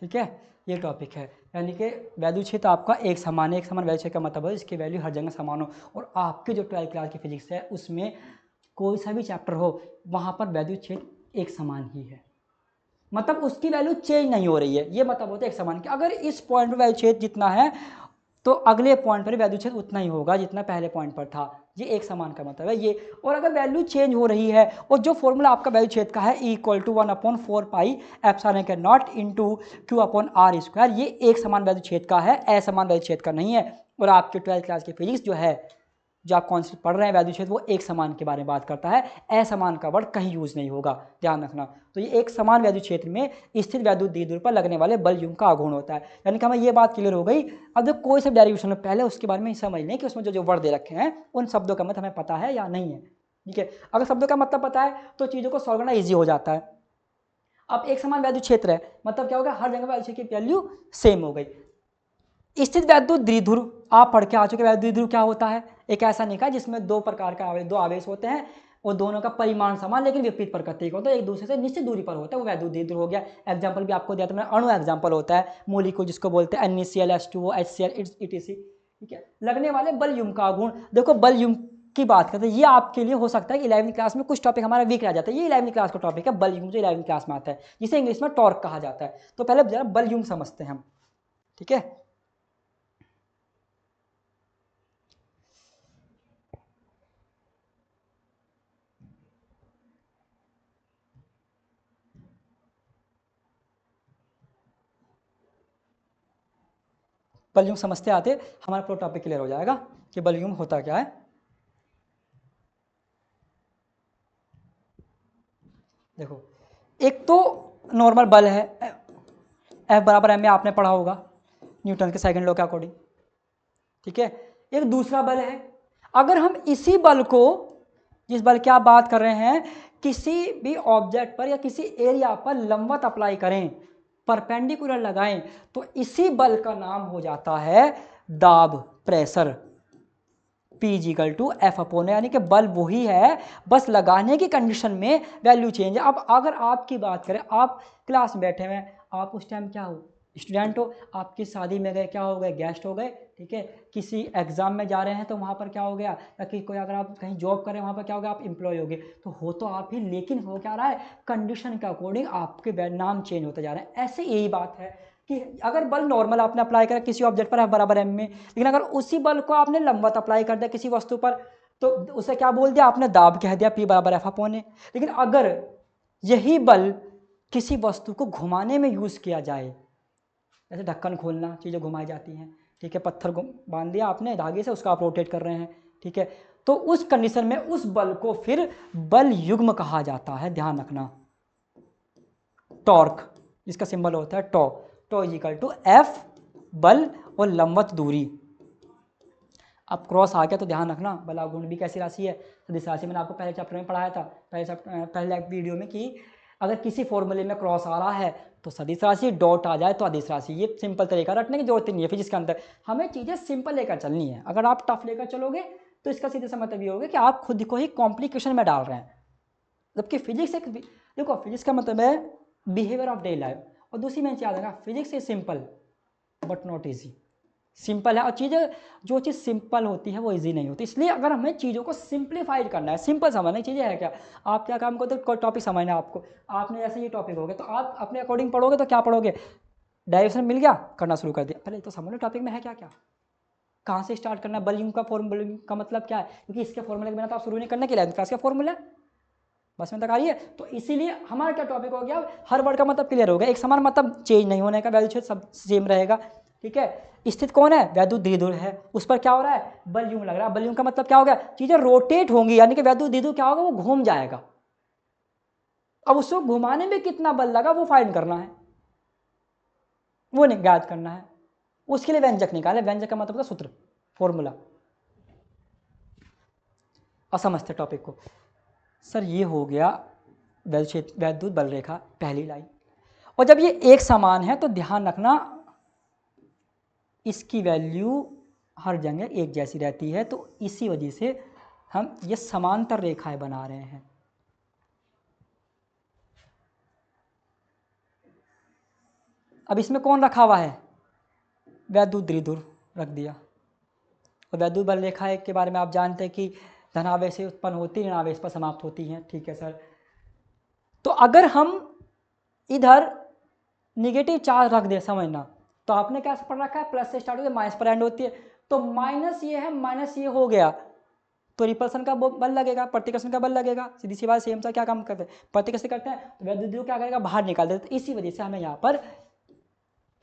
ठीक है, ये टॉपिक है, यानी कि वैद्युत क्षेत्र आपका एक समान है। एक समान वैद्युत क्षेत्र का मतलब है इसकी वैल्यू हर जगह समान हो, और आपके जो 12th क्लास की फिजिक्स है उसमें कोई सा भी चैप्टर हो वहाँ पर वैद्युत क्षेत्र एक समान ही है, मतलब उसकी वैल्यू चेंज नहीं हो रही है, ये मतलब होता है एक समान। कि अगर इस पॉइंट पर वैद्युत क्षेत्र जितना है तो अगले पॉइंट पर वैल्यू क्षेत्र उतना ही होगा जितना पहले पॉइंट पर था, ये एक समान का मतलब है ये। और अगर वैल्यू चेंज हो रही है, और जो फॉर्मूला आपका वैल्यू क्षेत्र का है E=1/4πε0 इंटू Q/r², ये एक समान वैल्यू क्षेत्र का है, असमान वैल्यू क्षेत्र का नहीं है। और आपके 12th क्लास की फिजिक्स जो है, जो आप कॉन्सेप्ट पढ़ रहे हैं वैद्युत क्षेत्र, वो एक समान के बारे में बात करता है, असमान का वर्ड कहीं यूज नहीं होगा, ध्यान रखना। तो ये एक समान वैद्युत क्षेत्र में स्थित वैद्युत द्विध्रुव पर लगने वाले बल युग्म का आघूर्ण होता है। यानी कि हमें ये बात क्लियर हो गई। अब जो कोई सा डेरिवेशन में पहले उसके बारे में समझ लें कि उसमें जो जो वर्ड दे रखे हैं उन शब्दों का मतलब हमें पता है या नहीं है। ठीक है, अगर शब्दों का मतलब पता है तो चीज़ों को सॉल्व करना ईजी हो जाता है। अब एक समान वैद्युत क्षेत्र है, मतलब क्या होगा, हर जगह वैद्युत क्षेत्र की वैल्यू सेम हो गई। स्थित वैद्युत द्विध्रुव आप पढ़ के आ चुके। वैद्युत द्विध्रुव क्या होता है, एक ऐसा निकाय जिसमें दो प्रकार का आवेश, दो आवेश होते हैं, और दोनों का परिमाण समान लेकिन विपरीत प्रकृति का होता है, एक दूसरे से निश्चित दूरी पर होता है, वो वैद्युत द्विध्रुव हो गया। एग्जांपल भी आपको दिया था मैंने, अणु एग्जांपल होता है, मोलिक्यूल जिसको बोलते हैं NaCl, H2O, HCl, etc। ठीक है, लगने वाले बल युग्म का आघूर्ण। देखो बल युग्म की बात करते हैं, ये आपके लिए हो सकता है कि 11वीं क्लास में कुछ टॉपिक हमारा वीक रह जाता है। ये 11वीं क्लास का टॉपिक है बल युग्म, जो 11वीं क्लास में आता है, जिसे इंग्लिश में टॉर्क कहा जाता है। तो पहले जरा बल युग्म समझते हैं हम। ठीक है, बल युग्म समझते आते हमारा पूरा टॉपिक क्लियर हो जाएगा कि बल युग्म होता क्या है। देखो, एक तो नॉर्मल बल है, F=ma, आपने पढ़ा होगा न्यूटन के सेकंड लॉ के अकॉर्डिंग। ठीक है, एक दूसरा बल है, अगर हम इसी बल को, जिस बल की आप बात कर रहे हैं, किसी भी ऑब्जेक्ट पर या किसी एरिया पर लंबवत अप्लाई करें, परपेंडिकुलर लगाएं, तो इसी बल का नाम हो जाता है दाब, प्रेशर, P=F/A, यानी कि बल वही है, बस लगाने की कंडीशन में वैल्यू चेंज है। अब अगर आपकी बात करें, आप क्लास में बैठे हुए, आप उस टाइम क्या हो, स्टूडेंट हो, आपकी शादी में गए, क्या हो गए, गेस्ट हो गए। ठीक है, किसी एग्जाम में जा रहे हैं तो वहाँ पर क्या हो गया, या कि कोई अगर आप कहीं जॉब कर रहे हैं वहाँ पर क्या हो गया, आप एम्प्लॉय हो गए। तो हो तो आप ही, लेकिन हो क्या रहा है, कंडीशन के अकॉर्डिंग आपके नाम चेंज होते जा रहे हैं। ऐसे यही बात है कि अगर बल नॉर्मल आपने अप्लाई करा किसी ऑब्जेक्ट पर F=m में, लेकिन अगर उसी बल को आपने लंबवत अप्लाई कर दिया किसी वस्तु पर, तो उसे क्या बोल दिया आपने, दाब कह दिया, P=F/A। लेकिन अगर यही बल किसी वस्तु को घुमाने में यूज़ किया जाए, जैसे ढक्कन खोलना, चीज़ें घुमाई जाती हैं, ठीक है, पत्थर बांध दिया आपने धागे से, उसका आप रोटेट कर रहे हैं, ठीक है, तो उस कंडीशन में उस बल को फिर बल युग्म कहा जाता है, ध्यान रखना। टॉर्क, इसका सिंबल होता है टॉ, F बल और लंबवत दूरी। अब क्रॉस आ गया तो ध्यान रखना, बल आघूर्ण भी कैसी राशि है, सदिश राशि। मैंने आपको पहले चैप्टर में पढ़ाया था, पहले वीडियो में, कि अगर किसी फॉर्मूले में क्रॉस आ रहा है तो सदिश राशि, डॉट आ जाए तो अदिश राशि। ये सिंपल तरीका, रटने की जरूरत नहीं है फिजिक्स के अंदर, हमें चीज़ें सिंपल लेकर चलनी है। अगर आप टफ लेकर चलोगे तो इसका सीधे सा मतलब ये होगा कि आप खुद को ही कॉम्प्लिकेशन में डाल रहे हैं। जबकि फिजिक्स एक, देखो फिजिक्स का मतलब है बिहेवियर ऑफ डेली लाइफ, और दूसरी में याद रखना, physics is simple but not easy. Simple है, और चीज़ें, जो चीज़ सिंपल होती है वो इजी नहीं होती। इसलिए अगर हमें चीज़ों को सिंप्लीफाइड करना है, सिंपल समझना, चीज़ें है क्या, आप क्या काम करते हो, कोई टॉपिक समझना है आपको, आपने जैसे ये टॉपिक हो गया तो आप अपने अकॉर्डिंग पढ़ोगे तो क्या पढ़ोगे, डायरेक्शन मिल गया, करना शुरू कर दिया। पहले तो समझ लो टॉपिक में है क्या क्या, कहाँ से स्टार्ट करना है, बल युग्म का फॉर्मूला का मतलब क्या है, क्योंकि इसके फॉर्मूले के बिना तो आप शुरू नहीं करने के लिए क्लास का फॉर्मूला। बस में तक आ रही है। तो इसीलिए हमारा क्या टॉपिक हो गया, हर वर्ड का मतलब क्लियर हो गया, एक समान मतलब चेंज नहीं होने का, वैल्यू सब सेम रहेगा। ठीक है, स्थित कौन है, वैद्युत द्विध्रुव है, उस पर क्या हो रहा है, बल यूं लग रहा है। बल यूं का मतलब क्या हो गया, चीजें रोटेट होंगी, यानी कि वैद्युत द्विध्रुव क्या होगा, वो घूम जाएगा। अब उसको घुमाने में कितना बल लगा वो फाइंड करना है, वो ज्ञात करना है, उसके लिए व्यंजक निकाले। व्यंजक का मतलब होता है सूत्र, फॉर्मूला। असमझते टॉपिक को। सर ये हो गया वैद्युत बल रेखा पहली लाइन। और जब ये एक समान है तो ध्यान रखना इसकी वैल्यू हर जगह एक जैसी रहती है, तो इसी वजह से हम ये समांतर रेखाएं बना रहे हैं। अब इसमें कौन रखा हुआ है, वैद्युत द्विध्रुव रख दिया। और वैद्युत बल रेखा के बारे में आप जानते हैं कि धनावेश से उत्पन्न होती है, ऋणावेश पर समाप्त होती हैं। ठीक है सर, तो अगर हम इधर निगेटिव चार्ज रख दे, समझना, तो आपने क्या पढ़ रखा है, प्लस से स्टार्ट होती है माइनस पर एंड होती है, तो माइनस ये है, माइनस ये हो गया, तो रिपल्सन का बल लगेगा, प्रतिकर्षण का बल लगेगा। सीधी सी बात, सेम सा क्या काम करते हैं, प्रतिकर्षण करते हैं तो वैद्युत द्विध्रुव क्या करेगा, बाहर निकाल देते। तो इसी वजह से हमें यहाँ पर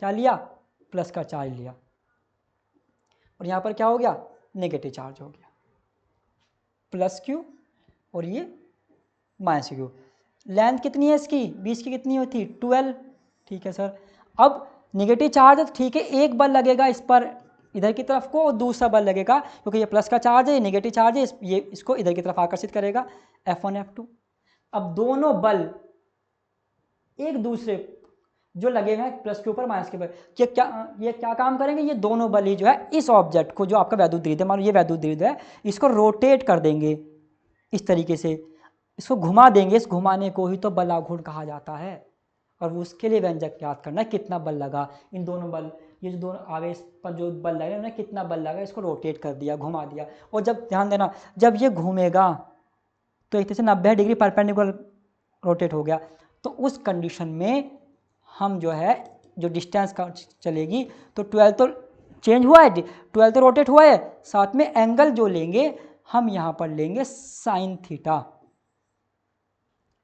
क्या लिया, प्लस का चार्ज लिया, और यहाँ पर क्या हो गया, नेगेटिव चार्ज हो गया, प्लस क्यू और ये माइनस क्यू। लेंथ कितनी है इसकी, 20 की कितनी होती, 12। ठीक है सर, अब नेगेटिव चार्ज है तो ठीक है, एक बल लगेगा इस पर इधर की तरफ को, और दूसरा बल लगेगा क्योंकि ये प्लस का चार्ज है, ये नेगेटिव चार्ज है, ये इसको इधर की तरफ आकर्षित करेगा, F1 F2। अब दोनों बल एक दूसरे जो लगे हुए हैं प्लस के ऊपर माइनस के ऊपर, ये क्या काम करेंगे, ये दोनों बल ही जो है इस ऑब्जेक्ट को, जो आपका वैद्युत द्विध्रुव है, मान लो ये वैद्युत द्विध्रुव है, इसको रोटेट कर देंगे इस तरीके से, इसको घुमा देंगे। इस घुमाने को ही तो बलाघूर्ण कहा जाता है, और उसके लिए व्यंजक याद करना है, कितना बल लगा, इन दोनों बल, ये जो दोनों आवेश पर जो बल लगे उन्हें कितना बल लगा, इसको रोटेट कर दिया, घुमा दिया। और जब ध्यान देना, जब ये घूमेगा तो एक तरह से 90 डिग्री परपेंडिकुलर रोटेट हो गया, तो उस कंडीशन में हम जो है जो डिस्टेंस का चलेगी, तो 12 तो चेंज हुआ है, 12 तो रोटेट हुआ है, साथ में एंगल जो लेंगे हम यहाँ पर लेंगे साइन थीटा,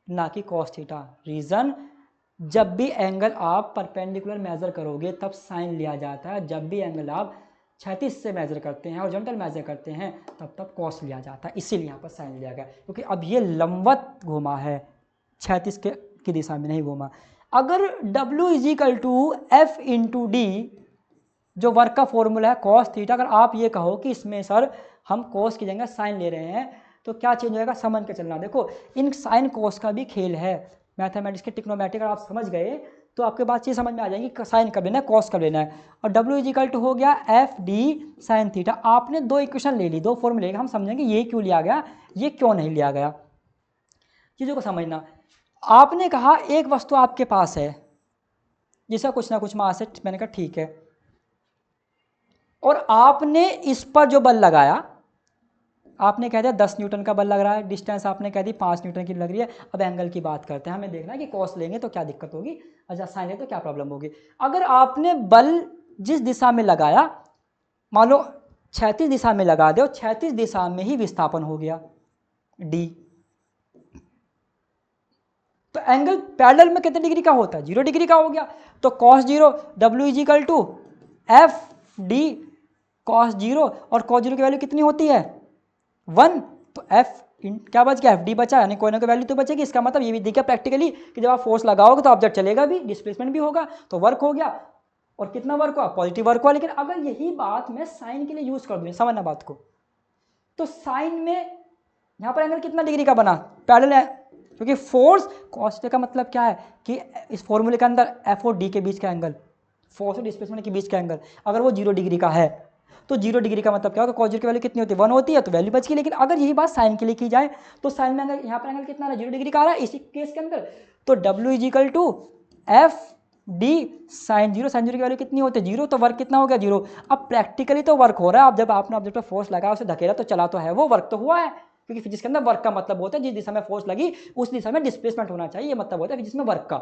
ना कि कॉस थीटा। रीज़न, जब भी एंगल आप परपेंडिकुलर मेजर करोगे तब साइन लिया जाता है, जब भी एंगल आप क्षैतिज से मेजर करते हैं, हॉरिजॉन्टल मेजर करते हैं, तब कॉस लिया जाता है, इसीलिए यहाँ पर साइन लिया गया, क्योंकि अब ये लंबवत घूमा है, क्षैतिज की दिशा में नहीं घूमा। अगर W = F × D जो वर्क का फॉर्मूला है कॉस थीटा, अगर आप ये कहो कि इसमें सर हम कॉस की जगह साइन ले रहे हैं, तो क्या चेंज होगा, समझ के चलना। देखो इन साइन कॉस का भी खेल है, मैथमेटिक्स के ट्रिग्नोमेट्री, अगर आप समझ गए तो आपके बात चीज़ समझ में आ जाएगी कि साइन कब लेना है, कॉस कब लेना है। और W = हो गया FD साइन थीटा। आपने दो इक्वेशन ले ली, दो फॉर्मूले, हम समझेंगे ये क्यों लिया गया, ये क्यों नहीं लिया गया, चीज़ों को समझना। आपने कहा एक वस्तु आपके पास है जिसका कुछ ना कुछ मास है, मैंने कहा ठीक है, और आपने इस पर जो बल लगाया, आपने कह दिया 10 न्यूटन का बल लग रहा है, डिस्टेंस आपने कह दी 5 न्यूटन की लग रही है। अब एंगल की बात करते हैं, हमें देखना है कि कॉस लेंगे तो क्या दिक्कत होगी, अच्छा साइन लेंगे तो क्या प्रॉब्लम होगी। अगर आपने बल जिस दिशा में लगाया, मान लो क्षैतिज दिशा में लगा दे, और क्षैतिज दिशा में ही विस्थापन हो गया D, तो एंगल पैरेलल में कितने डिग्री का होता है, 0 डिग्री का हो गया। तो cos 0, W = FD cos 0, और cos 0 की वैल्यू कितनी होती है 1, तो F क्या बच गया, FD बचा, यानी कोई ना कोई वैल्यू तो बचेगी। इसका मतलब ये भी देखिए प्रैक्टिकली कि जब आप फोर्स लगाओगे तो ऑब्जेक्ट चलेगा भी, डिस्प्लेसमेंट भी होगा, तो वर्क हो गया। और कितना वर्क हुआ, पॉजिटिव वर्क हुआ। लेकिन अगर यही बात मैं साइन के लिए यूज कर दूँ, समझना बात को, तो साइन में यहाँ पर एंगल कितना डिग्री का बना, पैरेलल है, क्योंकि फोर्स cos का मतलब क्या है कि इस फॉर्मूले के अंदर F और D के बीच का एंगल, फोर्स और डिस्प्लेसमेंट के बीच का एंगल, अगर वो 0 डिग्री का है तो 0 डिग्री का मतलब क्या होगा, cos 0 की वैल्यू कितनी होती है, 1 होती है, तो वैल्यू बच गई। लेकिन अगर यही बात साइन के लिए की जाए तो साइन में एंगल, यहाँ पर एंगल कितना है, 0 डिग्री का आ रहा है इसी केस के अंदर, तो W = FD साइन 0, साइन 0 की वैल्यू कितनी होती है 0, तो वर्क कितना हो गया 0। अब प्रैक्टिकली तो वर्क हो रहा है, अब जब आपने ऑब्जेक्ट पर फोर्स लगाया, उसे धकेला तो चला तो है, वो वर्क तो हुआ है, क्योंकि फिजिक्स के अंदर वर्क का मतलब होता है जिस दिशा में फोर्स लगी उस दिशा में डिस्प्लेसमेंट होना चाहिए, ये मतलब होता है फिजिक्स में वर्क का।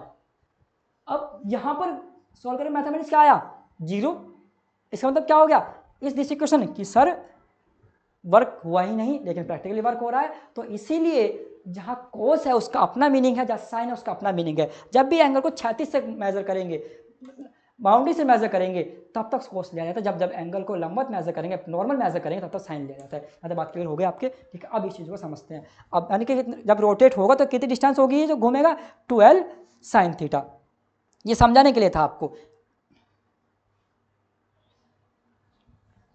अब यहाँ पर सॉल्व करें, मैथमेटिक्स क्या आया 0, इसका मतलब क्या हो गया इस दिस इक्वेशन कि सर वर्क हुआ ही नहीं, लेकिन प्रैक्टिकली वर्क हो रहा है, तो इसीलिए जहाँ कोस है उसका अपना मीनिंग है, जहाँ साइन है उसका अपना मीनिंग है। जब भी एंगल को 36 से मेजर करेंगे, बाउंड्री से मेजर करेंगे, तब तक कोस लिया जाता है। जब एंगल को लंबवत मेजर करेंगे, नॉर्मल मेजर करेंगे, तब तक साइन लिया जाता है। मतलब बात क्लियर हो गई आपके, ठीक है। अब इस चीज़ को समझते हैं। अब यानी कि जब रोटेट होगा तो कितनी डिस्टेंस होगी जो घूमेगा, 12 साइन थीटा। ये समझाने के लिए था आपको।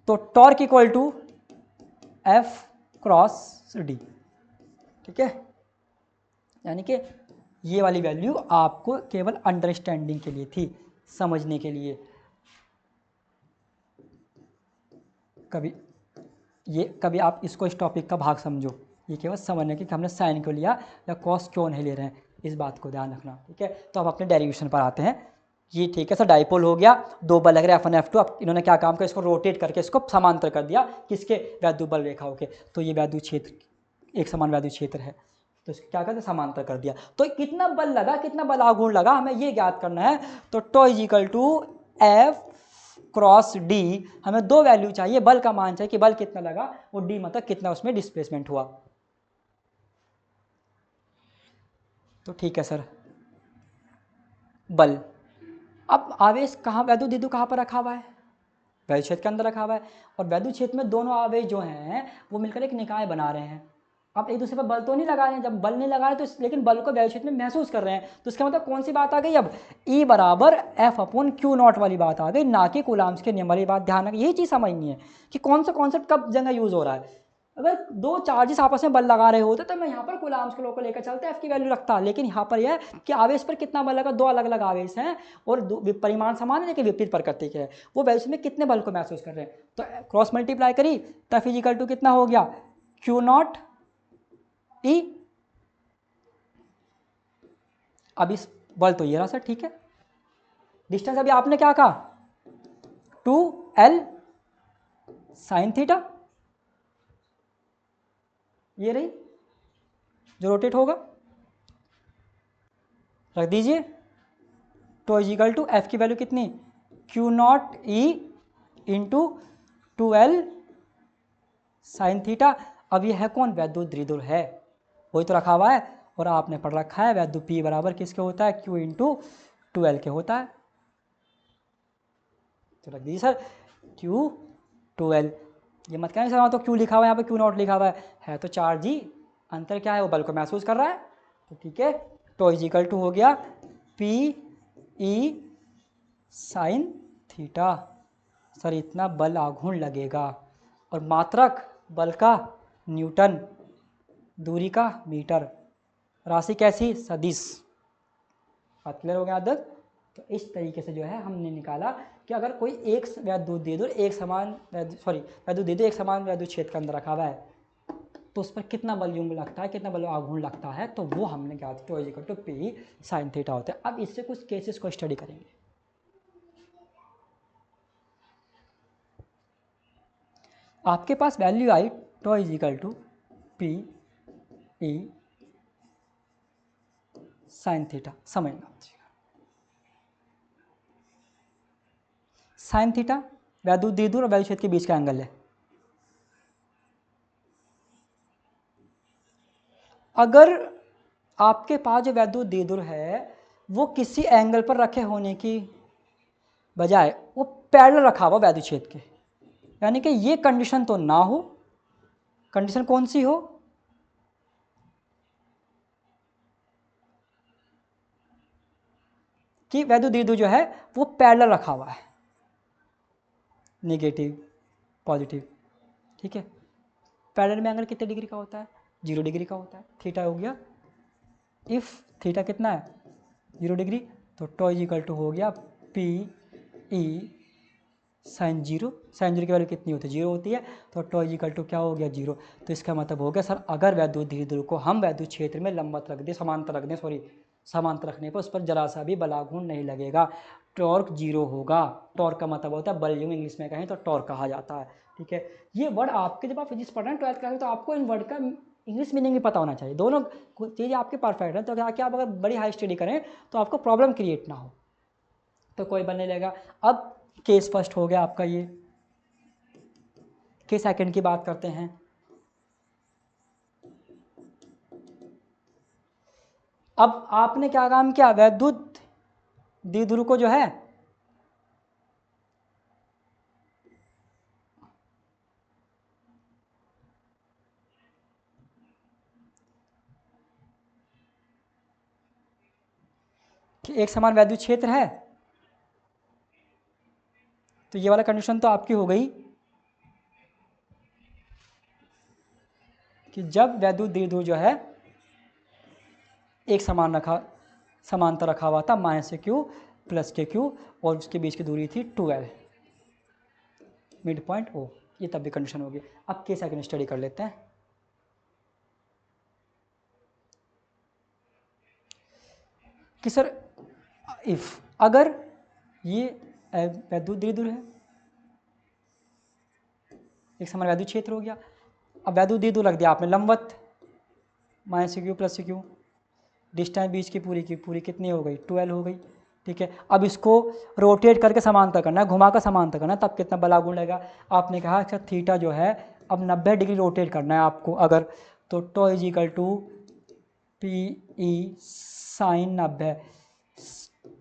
तो torque equal to F cross D, ठीक है। यानी कि ये वाली वैल्यू आपको केवल अंडरस्टैंडिंग के लिए थी, समझने के लिए। कभी आप इसको इस टॉपिक का भाग समझो, ये केवल समझने कि हमने साइन क्यों लिया या कॉस क्यों नहीं ले रहे हैं, इस बात को ध्यान रखना, ठीक है। तो अब अपने डेरिवेशन पर आते हैं। ये ठीक है सर, डाइपोल हो गया, दो बल लग रहे F1 F2। अब इन्होंने क्या काम किया, इसको रोटेट करके इसको समांतर कर दिया, किसके, वैद्युत बल रेखाओं के। तो ये वैद्युत क्षेत्र, एक समान वैद्युत क्षेत्र है, तो इसको क्या करते, समांतर कर दिया। तो कितना बल लगा, कितना बल आघूर्ण लगा, हमें ये ज्ञात करना है। तो tau is equal to F cross D, हमें दो वैल्यू चाहिए, बल का मान चाहिए कि बल कितना लगा, वो डी मतलब कितना उसमें डिस्प्लेसमेंट हुआ। तो ठीक है सर, बल। अब आवेश कहाँ, वैद्युत द्विध्रुव कहाँ पर रखा हुआ है, वैद्युत क्षेत्र के अंदर रखा हुआ है। और वैद्युत क्षेत्र में दोनों आवेश जो हैं वो मिलकर एक निकाय बना रहे हैं। अब एक दूसरे पर बल तो नहीं लगा रहे हैं, जब बल नहीं लगा रहे तो लेकिन बल को वैद्युत क्षेत्र में महसूस कर रहे हैं। तो इसका मतलब कौन सी बात आ गई, अब E बराबर एफ अपॉन क्यू नॉट वाली बात आ गई, ना कि कूलाम्स के नियम वाली बात। ध्यान रखिए, यही चीज़ समझनी है कि कौन सा कॉन्सेप्ट कब जगह यूज हो रहा है। अगर दो चार्जेस आपस में बल लगा रहे होते तो मैं यहाँ पर कूलाम्स के लॉ को लेकर चलता, एफ की वैल्यू रखता। लेकिन यहाँ पर यह कि आवेश पर कितना बल लगा, दो अलग अलग आवेश हैं और परिमाण समान है लेकिन विपरीत प्रकृति के हैं, वो वैल्यू में कितने बल को महसूस कर रहे हैं। तो क्रॉस मल्टीप्लाई करी तो फिजिकल टू कितना हो गया, क्यू नॉट ई। अब इस बल तो ये रहा सर, ठीक है। डिस्टेंस अभी आपने क्या कहा, 2L साइन थीटा, ये रही जो रोटेट होगा, रख दीजिए। तो इजिकल टू एफ की वैल्यू कितनी, Q not E into 2L sine theta. अब ये है कौन, वैद्युत द्विध्रुव है, वही तो रखा हुआ है। और आपने पढ़ रखा है वैद्युत P बराबर किसके होता है, Q इंटू 2L के होता है। तो रख दीजिए सर Q 2L। ये मत कहना सर तो Q लिखा हुआ है, यहाँ पे Q नॉट लिखा हुआ है तो चार्ज ही, अंतर क्या है, वो बल को महसूस कर रहा है। तो ठीक है, तो इजिकल टू हो गया P E sine theta. Sir इतना बल आघूर्ण लगेगा और मात्रक बल का न्यूटन, दूरी का मीटर, राशि कैसी, सदिश। बात क्लियर हो गया तक। तो इस तरीके से जो है हमने निकाला कि अगर कोई एक वैद्युत द्विध्रुव एक समान वैद्युत द्विध्रुव एक समान वैद्युत क्षेत्र के अंदर रखा हुआ है तो उस पर कितना बल यूं लगता है, कितना बल आघूर्ण लगता है, तो वो हमने क्या tau equal to P sine theta होता है। अब इससे कुछ केसेस को स्टडी करेंगे। आपके पास वैल्यू आई tau is equal to P E sine theta, समझना। साइन थीटा वैद्युत द्विध्रुव और वैद्युत क्षेत्र के बीच का एंगल है। अगर आपके पास जो वैद्युत द्विध्रुव है वो किसी एंगल पर रखे होने की बजाय वो पैरेलल रखा हुआ वैद्युत क्षेत्र के, यानी कि ये कंडीशन तो ना हो। कंडीशन कौन सी हो, कि वैद्युत द्विध्रुव जो है वो पैरेलल रखा हुआ है, नेगेटिव पॉजिटिव, ठीक है। पैरेलल में एंगल कितने डिग्री का होता है, 0 डिग्री का होता है। थीटा हो गया, इफ थीटा कितना है 0 डिग्री, तो टॉ इज इक्वल टू हो गया P E sine zero. Sine zero की वैल्यू कितनी होती है, 0 होती है। तो टॉ इज इक्वल टू क्या हो गया, 0। तो इसका मतलब हो गया सर अगर वैद्युत द्विध्रुव को हम वैद्युत क्षेत्र में लंबवत रख दें, समांतर रख दें, समांतर रखने पर उस पर जरा सा भी बलाघूर्ण नहीं लगेगा, टॉर्क 0 होगा। टॉर्क का मतलब होता है बल, यूं इंग्लिश में कहें तो टॉर्क कहा जाता है, ठीक है। ये वर्ड आपके जब आप फिजिक्स पढ़ रहे हैं 12th क्लास में तो आपको इन वर्ड का इंग्लिश मीनिंग भी पता होना चाहिए। दोनों चीज़ें आपके परफेक्ट है, तो क्या आप अगर बड़ी हाई स्टडी करें तो आपको प्रॉब्लम क्रिएट ना हो, तो कोई बनने लगेगा। अब केस फर्स्ट हो गया आपका, ये केस सेकंड की बात करते हैं। अब आपने क्या काम किया, वैद्युत द्विध्रुव को जो है कि एक समान वैद्युत क्षेत्र है, तो ये वाला कंडीशन तो आपकी हो गई कि जब वैद्युत द्विध्रुव जो है एक समान रखा समांतर रखा हुआ था, माइनस के क्यू प्लस के क्यू, और उसके बीच की दूरी थी 12, मिड पॉइंट ओ, ये तब भी कंडीशन होगी। अब केस सेकंड स्टडी कर लेते हैं। कि सर इफ अगर ये वैद्युत द्विध्रुव है, एक समान वैद्युत क्षेत्र हो गया, अब वैद्युत द्विध्रुव रख दिया आपने लंबवत, minus q plus q, distance बीच की पूरी कितनी हो गई, 12 हो गई, ठीक है। अब इसको रोटेट करके समांतर करना है, घुमा कर समांतर करना है, तब कितना बला गुण लगेगा। आपने कहा अच्छा थीटा जो है अब 90 डिग्री रोटेट करना है आपको अगर, तो tau is equal to P E sine 90।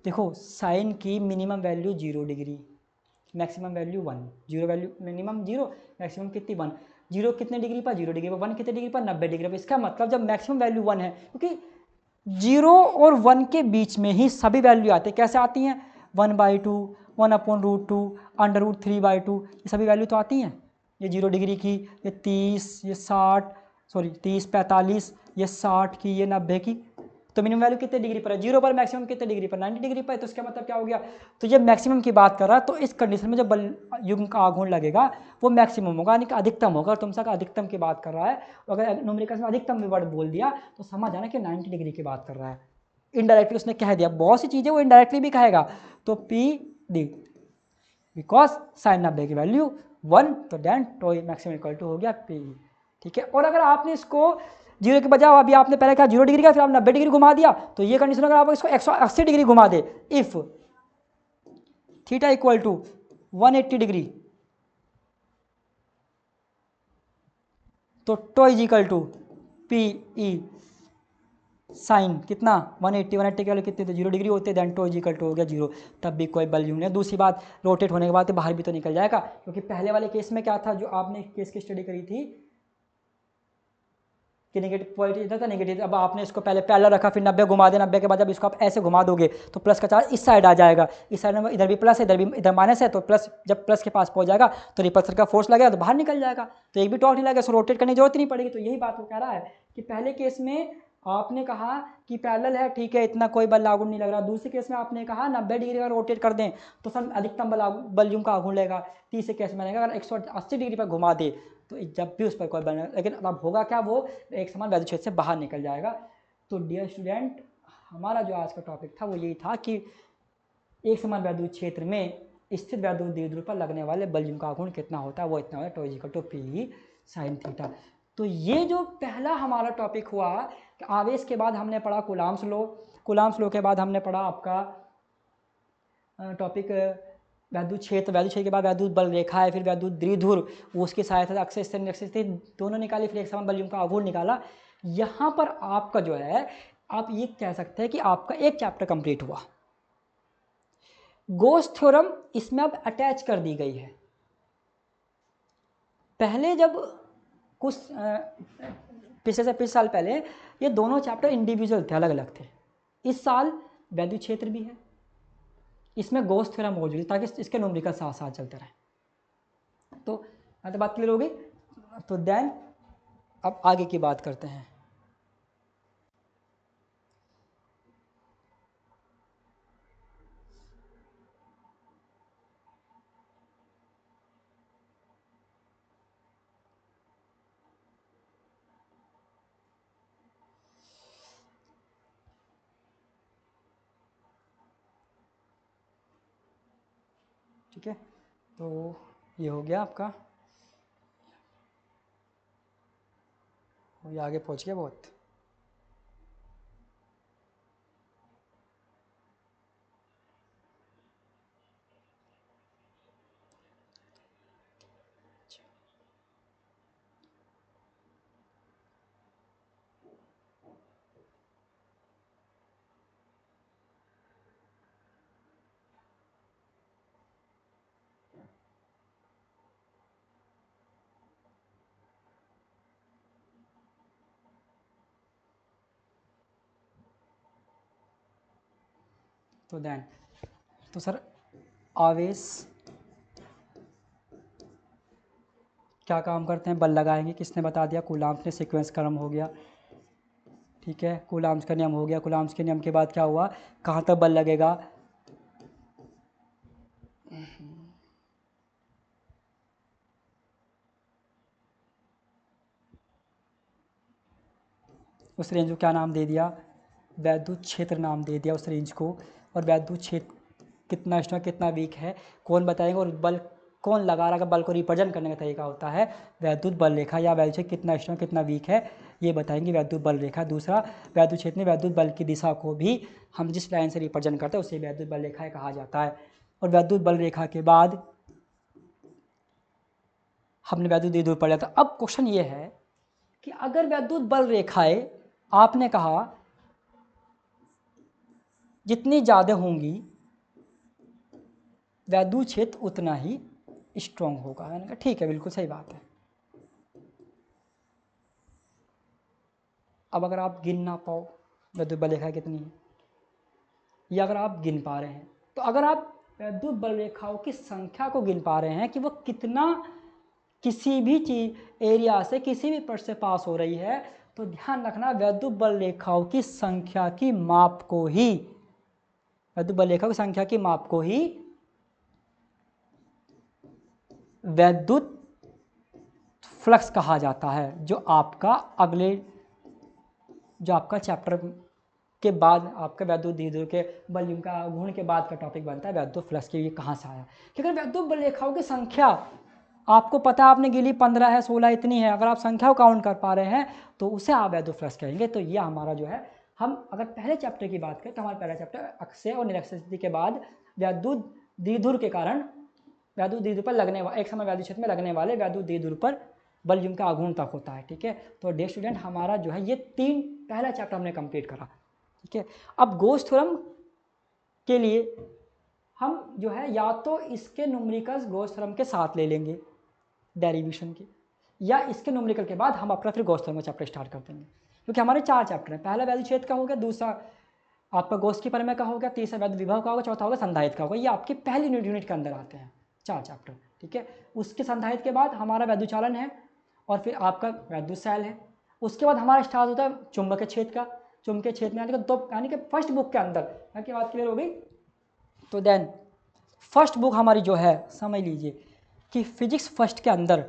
देखो साइन की minimum value 0 degree, maximum value 1, zero value minimum 0, maximum कितनी 1, 0 कितने डिग्री पर, 0 डिग्री पर, 1 कितने डिग्री पर, 90 डिग्री पर। इसका मतलब जब मैक्सिमम वैल्यू 1 है, क्योंकि 0 और 1 के बीच में ही सभी वैल्यू आते हैं, कैसे आती हैं, 1/2, 1/√2, √3/2, ये सभी वैल्यू तो आती हैं। ये 0 डिग्री की, ये 30, ये 60, सॉरी 30, 45, ये 60 की, ये 90 की, तो मिनिमम वैल्यू कितने डिग्री पर है, 0 पर, मैक्सिमम कितने डिग्री पर, 90 डिग्री पर। तो इसका मतलब क्या हो गया, तो जब मैक्सिमम की बात कर रहा है तो इस कंडीशन में जब बल युग्म का आघूर्ण लगेगा वो मैक्सिमम होगा, यानी कि अधिकतम होगा। तुमसे अधिकतम की बात कर रहा है, अगर न्यूमेरिकल्स में अधिकतम वर्ड बोल दिया तो समझ आना कि 90 डिग्री की बात कर रहा है। इनडायरेक्टली उसने कह दिया, बहुत सी चीज़ें वो इनडायरेक्टली भी कहेगा। तो पी डी बिकॉज साइन 90 की वैल्यू 1, तो then tau maximum equal to हो गया पी, ठीक है। और अगर आपने इसको 0 के बजाय, अभी आपने पहले कहा 0 डिग्री का, फिर आप 90 डिग्री घुमा दिया, तो ये कंडीशन अगर आप इसको 180 डिग्री घुमा दे, if theta equal to 180 degree, तो tau is equal to P E sine कितना 180, 180 के वाले कितने थे, 0 डिग्री होते, then tau is equal to हो गया 0, तब भी कोई बल यूं नहीं। दूसरी बात, रोटेट होने के बाद तो बाहर भी तो निकल जाएगा, क्योंकि पहले वाले केस में क्या था, जो आपने केस की स्टडी करी थी कि नेगेटिव पॉजिटिव इधर था, नेगेटिव, अब आपने इसको पहले पैरेलल रखा, फिर 90 घुमा दे, 90 के बाद जब इसको आप ऐसे घुमा दोगे तो प्लस का चार्ज इस साइड आ जाएगा, इस साइड में इधर भी प्लस है, इधर माइनस है, तो प्लस जब प्लस के पास पहुंच जाएगा तो रिपल्सर का फोर्स लगेगा तो बाहर निकल जाएगा, तो एक भी टॉर्क नहीं लगेगा, सो रोटेट करने की जरूरत नहीं पड़ेगी। तो यही बात वो कह रहा है कि पहले केस में आपने कहा कि पैरेलल है, ठीक है, इतना कोई बल लागू नहीं लग रहा। दूसरे केस में आपने कहा 90 डिग्री का रोटेट कर दें तो सर अधिकतम बल यूं का आघूर्ण लगेगा। तीसरे केस में अगर 180 डिग्री पर घुमा दे तो जब भी उस पर कोई बल, लेकिन अब होगा क्या, वो एक समान वैद्युत क्षेत्र से बाहर निकल जाएगा। तो डियर स्टूडेंट, हमारा जो आज का टॉपिक था वो यही था कि एक समान वैद्युत क्षेत्र में स्थित वैद्युत द्विध्रुव पर लगने वाले बल का आघूर्ण कितना होता है, वो इतना होता है, tau equal to P sine theta. तो ये जो पहला हमारा टॉपिक हुआ कि आवेश के बाद हमने पढ़ा कूलाम्स लॉ, कूलाम्स लॉ के बाद हमने पढ़ा आपका टॉपिक वैद्युत क्षेत्र के बाद वैद्युत बल रेखा है, फिर वैद्युत द्विध्रुव, उसकी सहायता से अक्षय स्थिर निरक्षीय स्थिर दोनों निकाली, फिर एक समान बल का आघूर्ण निकाला। यहाँ पर आपका जो है, आप ये कह सकते हैं कि आपका एक चैप्टर कंप्लीट हुआ। गोस थ्योरम इसमें अब अटैच कर दी गई है। पहले जब कुछ पिछले से पिछले साल पहले ये दोनों चैप्टर इंडिविजुअल थे, अलग अलग थे। इस साल वैद्युत क्षेत्र भी है, इसमें गोस थ्योरम मौजूद है, ताकि इसके न्यूमेरिकल साथ साथ चलते रहे। तो बात क्लियर हो गई। तो देन अब आगे की बात करते हैं। ठीक है, तो ये हो गया आपका, ये आगे पहुंच गया बहुत। तो देन तो सर आवेश क्या काम करते हैं, बल लगाएंगे, किसने बता दिया, कूलाम्स ने, सीक्वेंस क्रम हो गया, ठीक है, कूलाम्स का नियम हो गया। कूलाम्स के नियम के बाद क्या हुआ, कहाँ तक बल लगेगा, उस रेंज को क्या नाम दे दिया, वैद्युत क्षेत्र नाम दे दिया उस रेंज को। और वैद्युत क्षेत्र कितना स्ट्रॉन्ग कितना वीक है कौन बताएगा, और बल कौन लगा रहा है, बल को रिप्रेजेंट करने का तरीका होता है वैद्युत बल रेखा, या वैद्युत क्षेत्र कितना स्ट्रॉन्ग कितना वीक है ये बताएंगे वैद्युत बल रेखा। दूसरा, वैद्युत क्षेत्र में वैद्युत बल की दिशा को भी हम जिस लाइन से रिप्रेजेंट करते हैं उसे वैद्युत बल रेखा कहा जाता है। और वैद्युत बल रेखा के बाद हमने वैद्युत द्विध्रुव पढ़ा था। अब क्वेश्चन ये है कि अगर वैद्युत बल रेखाएं आपने कहा जितनी ज़्यादा होंगी वैद्युत क्षेत्र उतना ही स्ट्रॉन्ग होगा। मैंने कहा ठीक है, बिल्कुल सही बात है। अब अगर आप गिन ना पाओ वैद्युत बल रेखा कितनी है, या अगर आप गिन पा रहे हैं, तो अगर आप वैद्युत बल रेखाओं की संख्या को गिन पा रहे हैं कि वो कितना किसी भी चीज एरिया से किसी भी पृष्ठ से पास हो रही है, तो ध्यान रखना वैद्युत बल रेखाओं की संख्या की माप को ही, वैद्युत बल रेखाओं की संख्या की माप को ही वैद्युत फ्लक्स कहा जाता है। जो आपका चैप्टर के बाद आपका वैद्युत द्विध्रुव के बल का गुण के बाद का टॉपिक बनता है वैद्युत फ्लक्स के, ये कहाँ से आया। क्योंकि वैद्युत बल रेखाओं की संख्या आपको पता है, आपने गिली 15 है 16 इतनी है, अगर आप संख्या को काउंट कर पा रहे हैं तो उसे आप वैद्युत फ्लक्स कहेंगे। तो ये हमारा जो है, हम अगर पहले चैप्टर की बात करें तो हमारा पहला चैप्टर अक्षय और निरक्षीय स्थिति के बाद वैद्युत द्विध्रुव के कारण वैद्युत द्विध्रुव पर लगने वाले, एक समय वैद्युत क्षेत्र में लगने वाले वैद्युत द्विध्रुव पर बल का आघूर्ण तक होता है। ठीक है, तो डे स्टूडेंट हमारा जो है ये पहला चैप्टर हमने कंप्लीट करा। ठीक है, अब गोस थ्योरम के लिए हम जो है या तो इसके न्यूमेरिकल्स गोस थ्योरम के साथ ले लेंगे डेरिवेशन के, या इसके न्यूमेरिकल के बाद हम अपना फिर गोस थ्योरम का चैप्टर स्टार्ट कर देंगे। क्योंकि हमारे 4 चैप्टर हैं, पहला वैद्युत क्षेत्र का हो गया, दूसरा आपका गोस की परिमेय का हो गया, तीसरा वैद्युत विभव का होगा, चौथा होगा संधारित्र का होगा। ये आपके पहली यूनिट के अंदर आते हैं 4 चैप्टर। ठीक है, उसके संधारित्र के बाद हमारा वैद्युत चालन है, और फिर आपका वैद्युत शैल है। उसके बाद हमारा स्टार्ट होता है चुंबकीय क्षेत्र का। चुंबकीय क्षेत्र में यानी कि फर्स्ट बुक के अंदर की बात क्लियर हो गई। तो देन फर्स्ट बुक हमारी जो है, समझ लीजिए कि फिजिक्स फर्स्ट के अंदर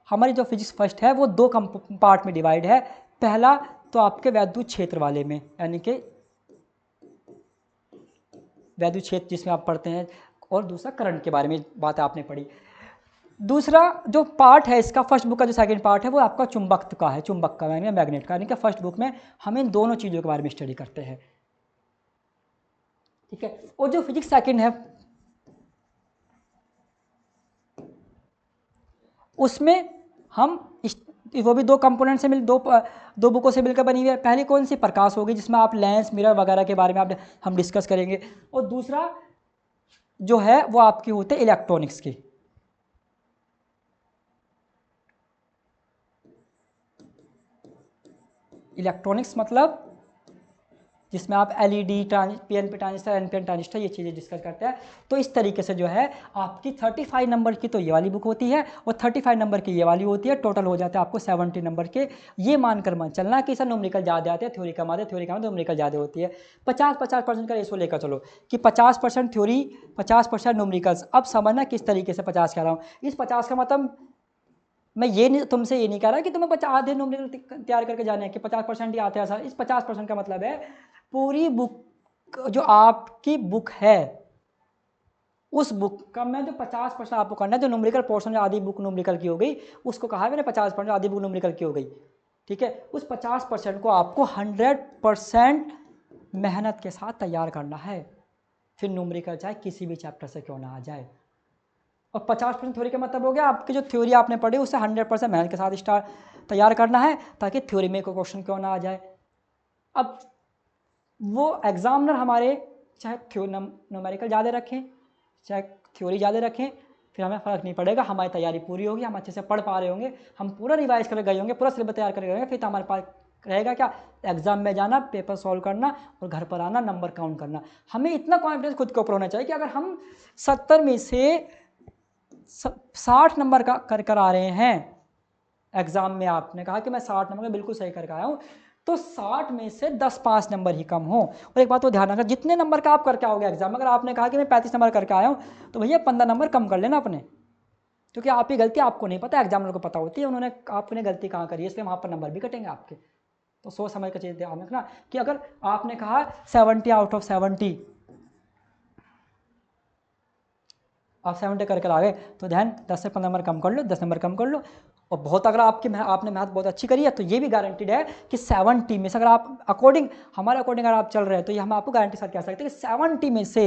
हमारी जो फिजिक्स फर्स्ट है वो 2 पार्ट में डिवाइड है। पहला तो आपके वैद्युत क्षेत्र वाले में, यानी कि वैद्युत क्षेत्र जिसमें आप पढ़ते हैं, और दूसरा करंट के बारे में बात आपने पढ़ी। दूसरा जो पार्ट है इसका, फर्स्ट बुक का जो सेकंड पार्ट है वो आपका चुंबकत्व का है, चुंबक का यानी मैग्नेट का, यानी कि फर्स्ट बुक में हम इन दोनों चीज़ों के बारे में स्टडी करते हैं। ठीक है, और जो फिजिक्स सेकंड है उसमें हम वो भी 2 कंपोनेंट से दो बुकों से मिलकर बनी हुई है। पहली कौन सी, प्रकाश होगी, जिसमें आप लेंस मिरर वगैरह के बारे में हम डिस्कस करेंगे, और दूसरा जो है वो आपकी होते हैं इलेक्ट्रॉनिक्स की। इलेक्ट्रॉनिक्स मतलब जिसमें आप LED, PNP transistor, NPN transistor, ये चीज़ें डिस्कस करते हैं। तो इस तरीके से जो है आपकी 35 नंबर की तो ये वाली बुक होती है, और 35 नंबर की ये वाली होती है। टोटल हो जाता है आपको 70 नंबर के। ये मानकर मत चलना कि सर न्यूमेरिकल ज़्यादा आते हैं, थ्योरी कम आते हैं, थ्योरी कम आते हैं, न्यूमेरिकल ज़्यादा होती है। 50-50% का रेशो लेकर चलो कि 50% थ्योरी 50% न्यूमेरिकल्स। अब समझना किस तरीके से 50 कह रहा हूँ। इस 50 का मतलब मैं तुमसे ये नहीं कह रहा कि तुम्हें 50 आधे न्यूमेरिकल तैयार करके जाने हैं कि 50% ही आते हैं सर। इस 50% का मतलब है पूरी बुक जो आपकी बुक है, उस बुक का मैं जो 50% आपको करना है, जो न्यूमेरिकल पोर्शन जो आधी बुक न्यूमेरिकल की हो गई उसको कहा है मैंने 50% आधी बुक न्यूमेरिकल की हो गई। ठीक है, उस 50% को आपको 100% मेहनत के साथ तैयार करना है, फिर न्यूमेरिकल चाहे किसी भी चैप्टर से क्यों ना आ जाए। और 50% थ्योरी का मतलब हो गया आपकी जो थ्योरी आपने पढ़ी उसे 100% मेहनत के साथ तैयार करना है, ताकि थ्योरी में कोई क्वेश्चन क्यों ना आ जाए। अब वो एग्जामिनर हमारे चाहे न्यूमेरिकल ज़्यादा रखें चाहे थ्योरी ज़्यादा रखें, फिर हमें फ़र्क नहीं पड़ेगा, हमारी तैयारी पूरी होगी, हम अच्छे से पढ़ पा रहे होंगे, हम पूरा रिवाइज करके गए होंगे, पूरा सिलेबस तैयार करके गए होंगे, फिर तो हमारे पास रहेगा क्या, एग्जाम में जाना, पेपर सॉल्व करना और घर पर आना, नंबर काउंट करना। हमें इतना कॉन्फिडेंस खुद के ऊपर होना चाहिए कि अगर हम 70 में से 60 नंबर का कर आ रहे हैं एग्जाम में, आपने कहा कि मैं 60 नंबर बिल्कुल सही करके आया हूँ, तो 60 में से 10-5 नंबर ही कम हो। और एक बात तो ध्यान रखना, जितने नंबर का आप करके आओगे एग्जाम में, अगर आपने कहा कि मैं 35 नंबर करके आया हूँ तो भैया 15 नंबर कम कर लेना अपने, क्योंकि आपकी गलती आपको नहीं पता, एग्जामिनर को पता होती है उन्होंने आपने गलती कहाँ करी है, इसलिए वहाँ पर नंबर भी कटेंगे आपके। तो सोच समझ कर चीज़ ध्यान रखना कि अगर आपने कहा 70 आउट ऑफ 70 आप 70 करके आ गए, तो ध्यान 10 से 15 नंबर कम कर लो, 10 नंबर कम कर लो। और बहुत अगर आपने मैथ बहुत अच्छी करी है तो ये भी गारंटीड है कि 70 में से अगर आप हमारे अकॉर्डिंग अगर आप चल रहे हैं तो ये हम आपको गारंटी साथ कह सकते हैं कि 70 में से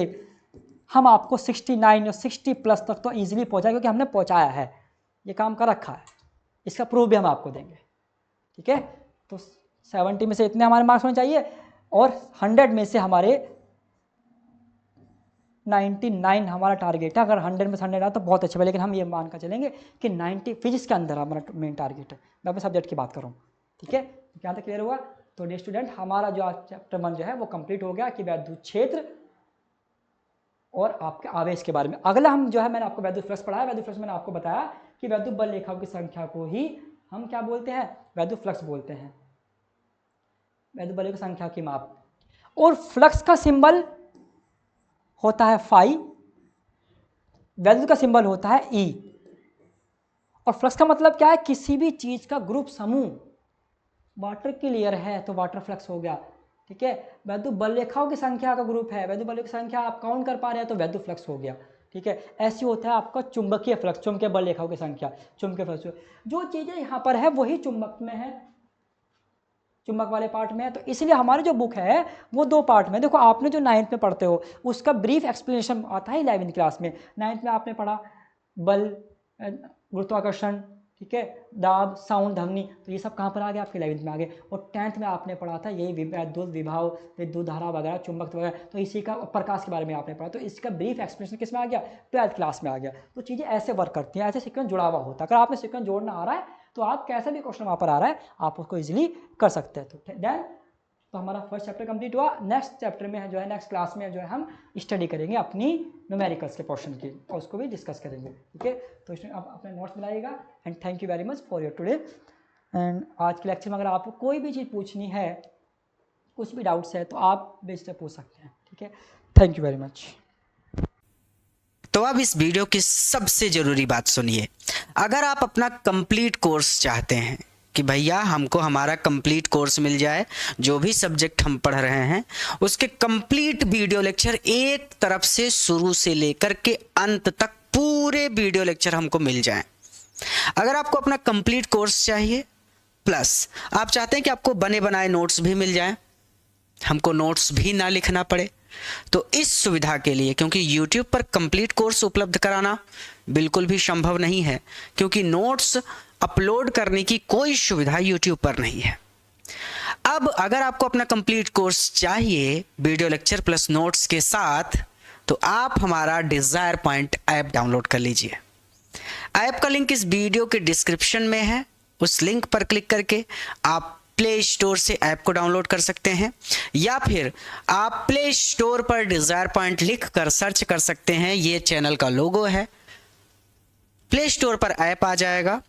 हम आपको 69 या 60 प्लस तक तो ईजिली पहुँचाए, क्योंकि हमने पहुँचाया है, ये काम कर रखा है, इसका प्रूफ भी हम आपको देंगे। ठीक है, तो 70 में से इतने हमारे मार्क्स होने चाहिए और 100 में से हमारे 99 हमारा टारगेट है। अगर 100 में से 100 आया तो बहुत अच्छे है, लेकिन हम ये मान कर चलेंगे कि 90 फिजिक्स के अंदर हमारा मेन टारगेट है। मैं अपने सब्जेक्ट की बात करूँ, ठीक है, यहाँ तक क्लियर हुआ। तो डियर स्टूडेंट, हमारा जो आज चैप्टर 1 जो है वो कंप्लीट हो गया कि वैद्युत क्षेत्र और आपके आवेश के बारे में। अगला हम जो है, मैंने आपको वैद्युत फ्लक्स पढ़ाया। वैद्युत फ्लक्स मैंने आपको बताया कि वैद्युत बल रेखाओं की संख्या को ही हम क्या बोलते हैं, वैद्युत फ्लक्स बोलते हैं, वैद्युत बल की संख्या की माप। और फ्लक्स का सिंबल होता है फाई, वैद्युत का सिंबल होता है ई। और फ्लक्स का मतलब क्या है, किसी भी चीज का ग्रुप समूह, वाटर की लेयर है तो वाटर फ्लक्स हो गया, ठीक है। वैद्युत बल रेखाओं की संख्या का ग्रुप है, वैद्युत बल की संख्या आप काउंट कर पा रहे हैं तो वैद्युत फ्लक्स हो गया, ठीक है। ऐसी होता है आपका चुंबकीय फ्लक्स, चुंबकीय बल रेखाओं की संख्या, चुंबकीय फ्लक्स। जो चीजें यहाँ पर है वही चुंबक में है, चुंबक वाले पार्ट में है। तो इसलिए हमारी जो बुक है वो 2 पार्ट में। देखो, आपने जो 9th में पढ़ते हो उसका ब्रीफ एक्सप्लेनेशन आता है 11th क्लास में। 9th में आपने पढ़ा बल, गुरुत्वाकर्षण, ठीक है, दाब, साउंड, ध्वनि, तो ये सब कहाँ पर आ गया, आपके 11th में आ गए। और 10th में आपने पढ़ा था यही विद्युत विभव, विद्युत धारा वगैरह, चुंबक वगैरह, तो इसी का प्रकाश के बारे में आपने पढ़ा। तो इसका ब्रीफ एक्सप्लेनेशन किस में आ गया, 12th क्लास में आ गया। तो चीज़ें ऐसे वर्क करती हैं, ऐसे सीक्वेंस जुड़ा हुआ होता है। अगर आपने सीक्वेंस जोड़ना आ रहा है तो आप कैसा भी क्वेश्चन वहाँ पर आ रहा है आप उसको इजीली कर सकते हैं। तो देन तो हमारा फर्स्ट चैप्टर कंप्लीट हुआ। नेक्स्ट चैप्टर में जो है, नेक्स्ट क्लास में जो है हम स्टडी करेंगे अपनी न्यूमेरिकल्स के पोर्शन की, और उसको भी डिस्कस करेंगे, ठीक है। तो इसमें आप अपने नोट्स बनाइएगा। And thank you very much for your today. And आज के लेक्चर में अगर आपको कोई भी चीज़ पूछनी है, कुछ भी डाउट्स है, तो आप बेशक पूछ सकते हैं, ठीक है। Thank you very much. तो अब इस वीडियो की सबसे ज़रूरी बात सुनिए। अगर आप अपना कंप्लीट कोर्स चाहते हैं कि भैया हमको हमारा कंप्लीट कोर्स मिल जाए, जो भी सब्जेक्ट हम पढ़ रहे हैं उसके कंप्लीट वीडियो लेक्चर एक तरफ से शुरू से लेकर के अंत तक पूरे वीडियो लेक्चर हमको मिल जाएं। अगर आपको अपना कंप्लीट कोर्स चाहिए प्लस आप चाहते हैं कि आपको बने बनाए नोट्स भी मिल जाएं, हमको नोट्स भी ना लिखना पड़े, तो इस सुविधा के लिए, क्योंकि YouTube पर कंप्लीट कोर्स उपलब्ध कराना बिल्कुल भी संभव नहीं है, क्योंकि नोट्स अपलोड करने की कोई सुविधा YouTube पर नहीं है। अब अगर आपको अपना कंप्लीट कोर्स चाहिए वीडियो लेक्चर प्लस नोट्स के साथ, तो आप हमारा डिजायर पॉइंट ऐप डाउनलोड कर लीजिए। ऐप का लिंक इस वीडियो के डिस्क्रिप्शन में है, उस लिंक पर क्लिक करके आप प्ले स्टोर से ऐप को डाउनलोड कर सकते हैं, या फिर आप प्ले स्टोर पर डिजायर पॉइंट लिख कर सर्च कर सकते हैं। ये चैनल का लोगो है, प्ले स्टोर पर ऐप आ जाएगा।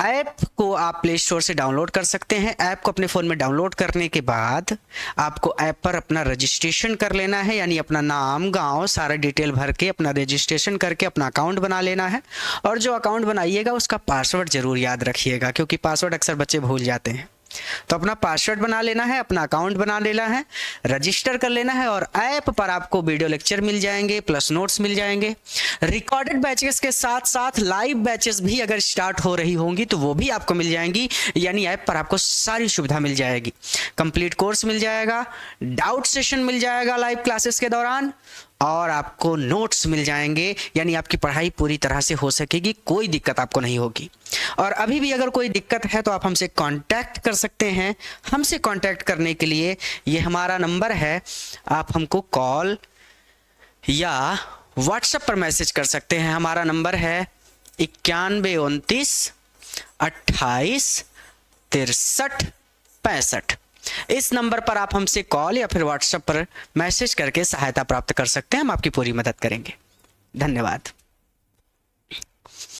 ऐप को आप प्ले स्टोर से डाउनलोड कर सकते हैं। ऐप को अपने फ़ोन में डाउनलोड करने के बाद आपको ऐप पर अपना रजिस्ट्रेशन कर लेना है, यानी अपना नाम, गांव, सारा डिटेल भर के अपना रजिस्ट्रेशन करके अपना अकाउंट बना लेना है। और जो अकाउंट बनाइएगा उसका पासवर्ड ज़रूर याद रखिएगा, क्योंकि पासवर्ड अक्सर बच्चे भूल जाते हैं। तो अपना पासवर्ड बना लेना है, अपना अकाउंट बना लेना है, रजिस्टर कर लेना है, और ऐप पर आपको वीडियो लेक्चर मिल जाएंगे प्लस नोट्स मिल जाएंगे। रिकॉर्डेड बैचेस के साथ साथ लाइव बैचेस भी अगर स्टार्ट हो रही होंगी तो वो भी आपको मिल जाएंगी, यानी ऐप पर आपको सारी सुविधा मिल जाएगी। कंप्लीट कोर्स मिल जाएगा, डाउट सेशन मिल जाएगा लाइव क्लासेस के दौरान, और आपको नोट्स मिल जाएंगे, यानी आपकी पढ़ाई पूरी तरह से हो सकेगी, कोई दिक्कत आपको नहीं होगी। और अभी भी अगर कोई दिक्कत है तो आप हमसे कांटेक्ट कर सकते हैं। हमसे कांटेक्ट करने के लिए ये हमारा नंबर है, आप हमको कॉल या व्हाट्सएप पर मैसेज कर सकते हैं। हमारा नंबर है 91 29 28 63 65। इस नंबर पर आप हमसे कॉल या फिर व्हाट्सएप पर मैसेज करके सहायता प्राप्त कर सकते हैं। हम आपकी पूरी मदद करेंगे। धन्यवाद।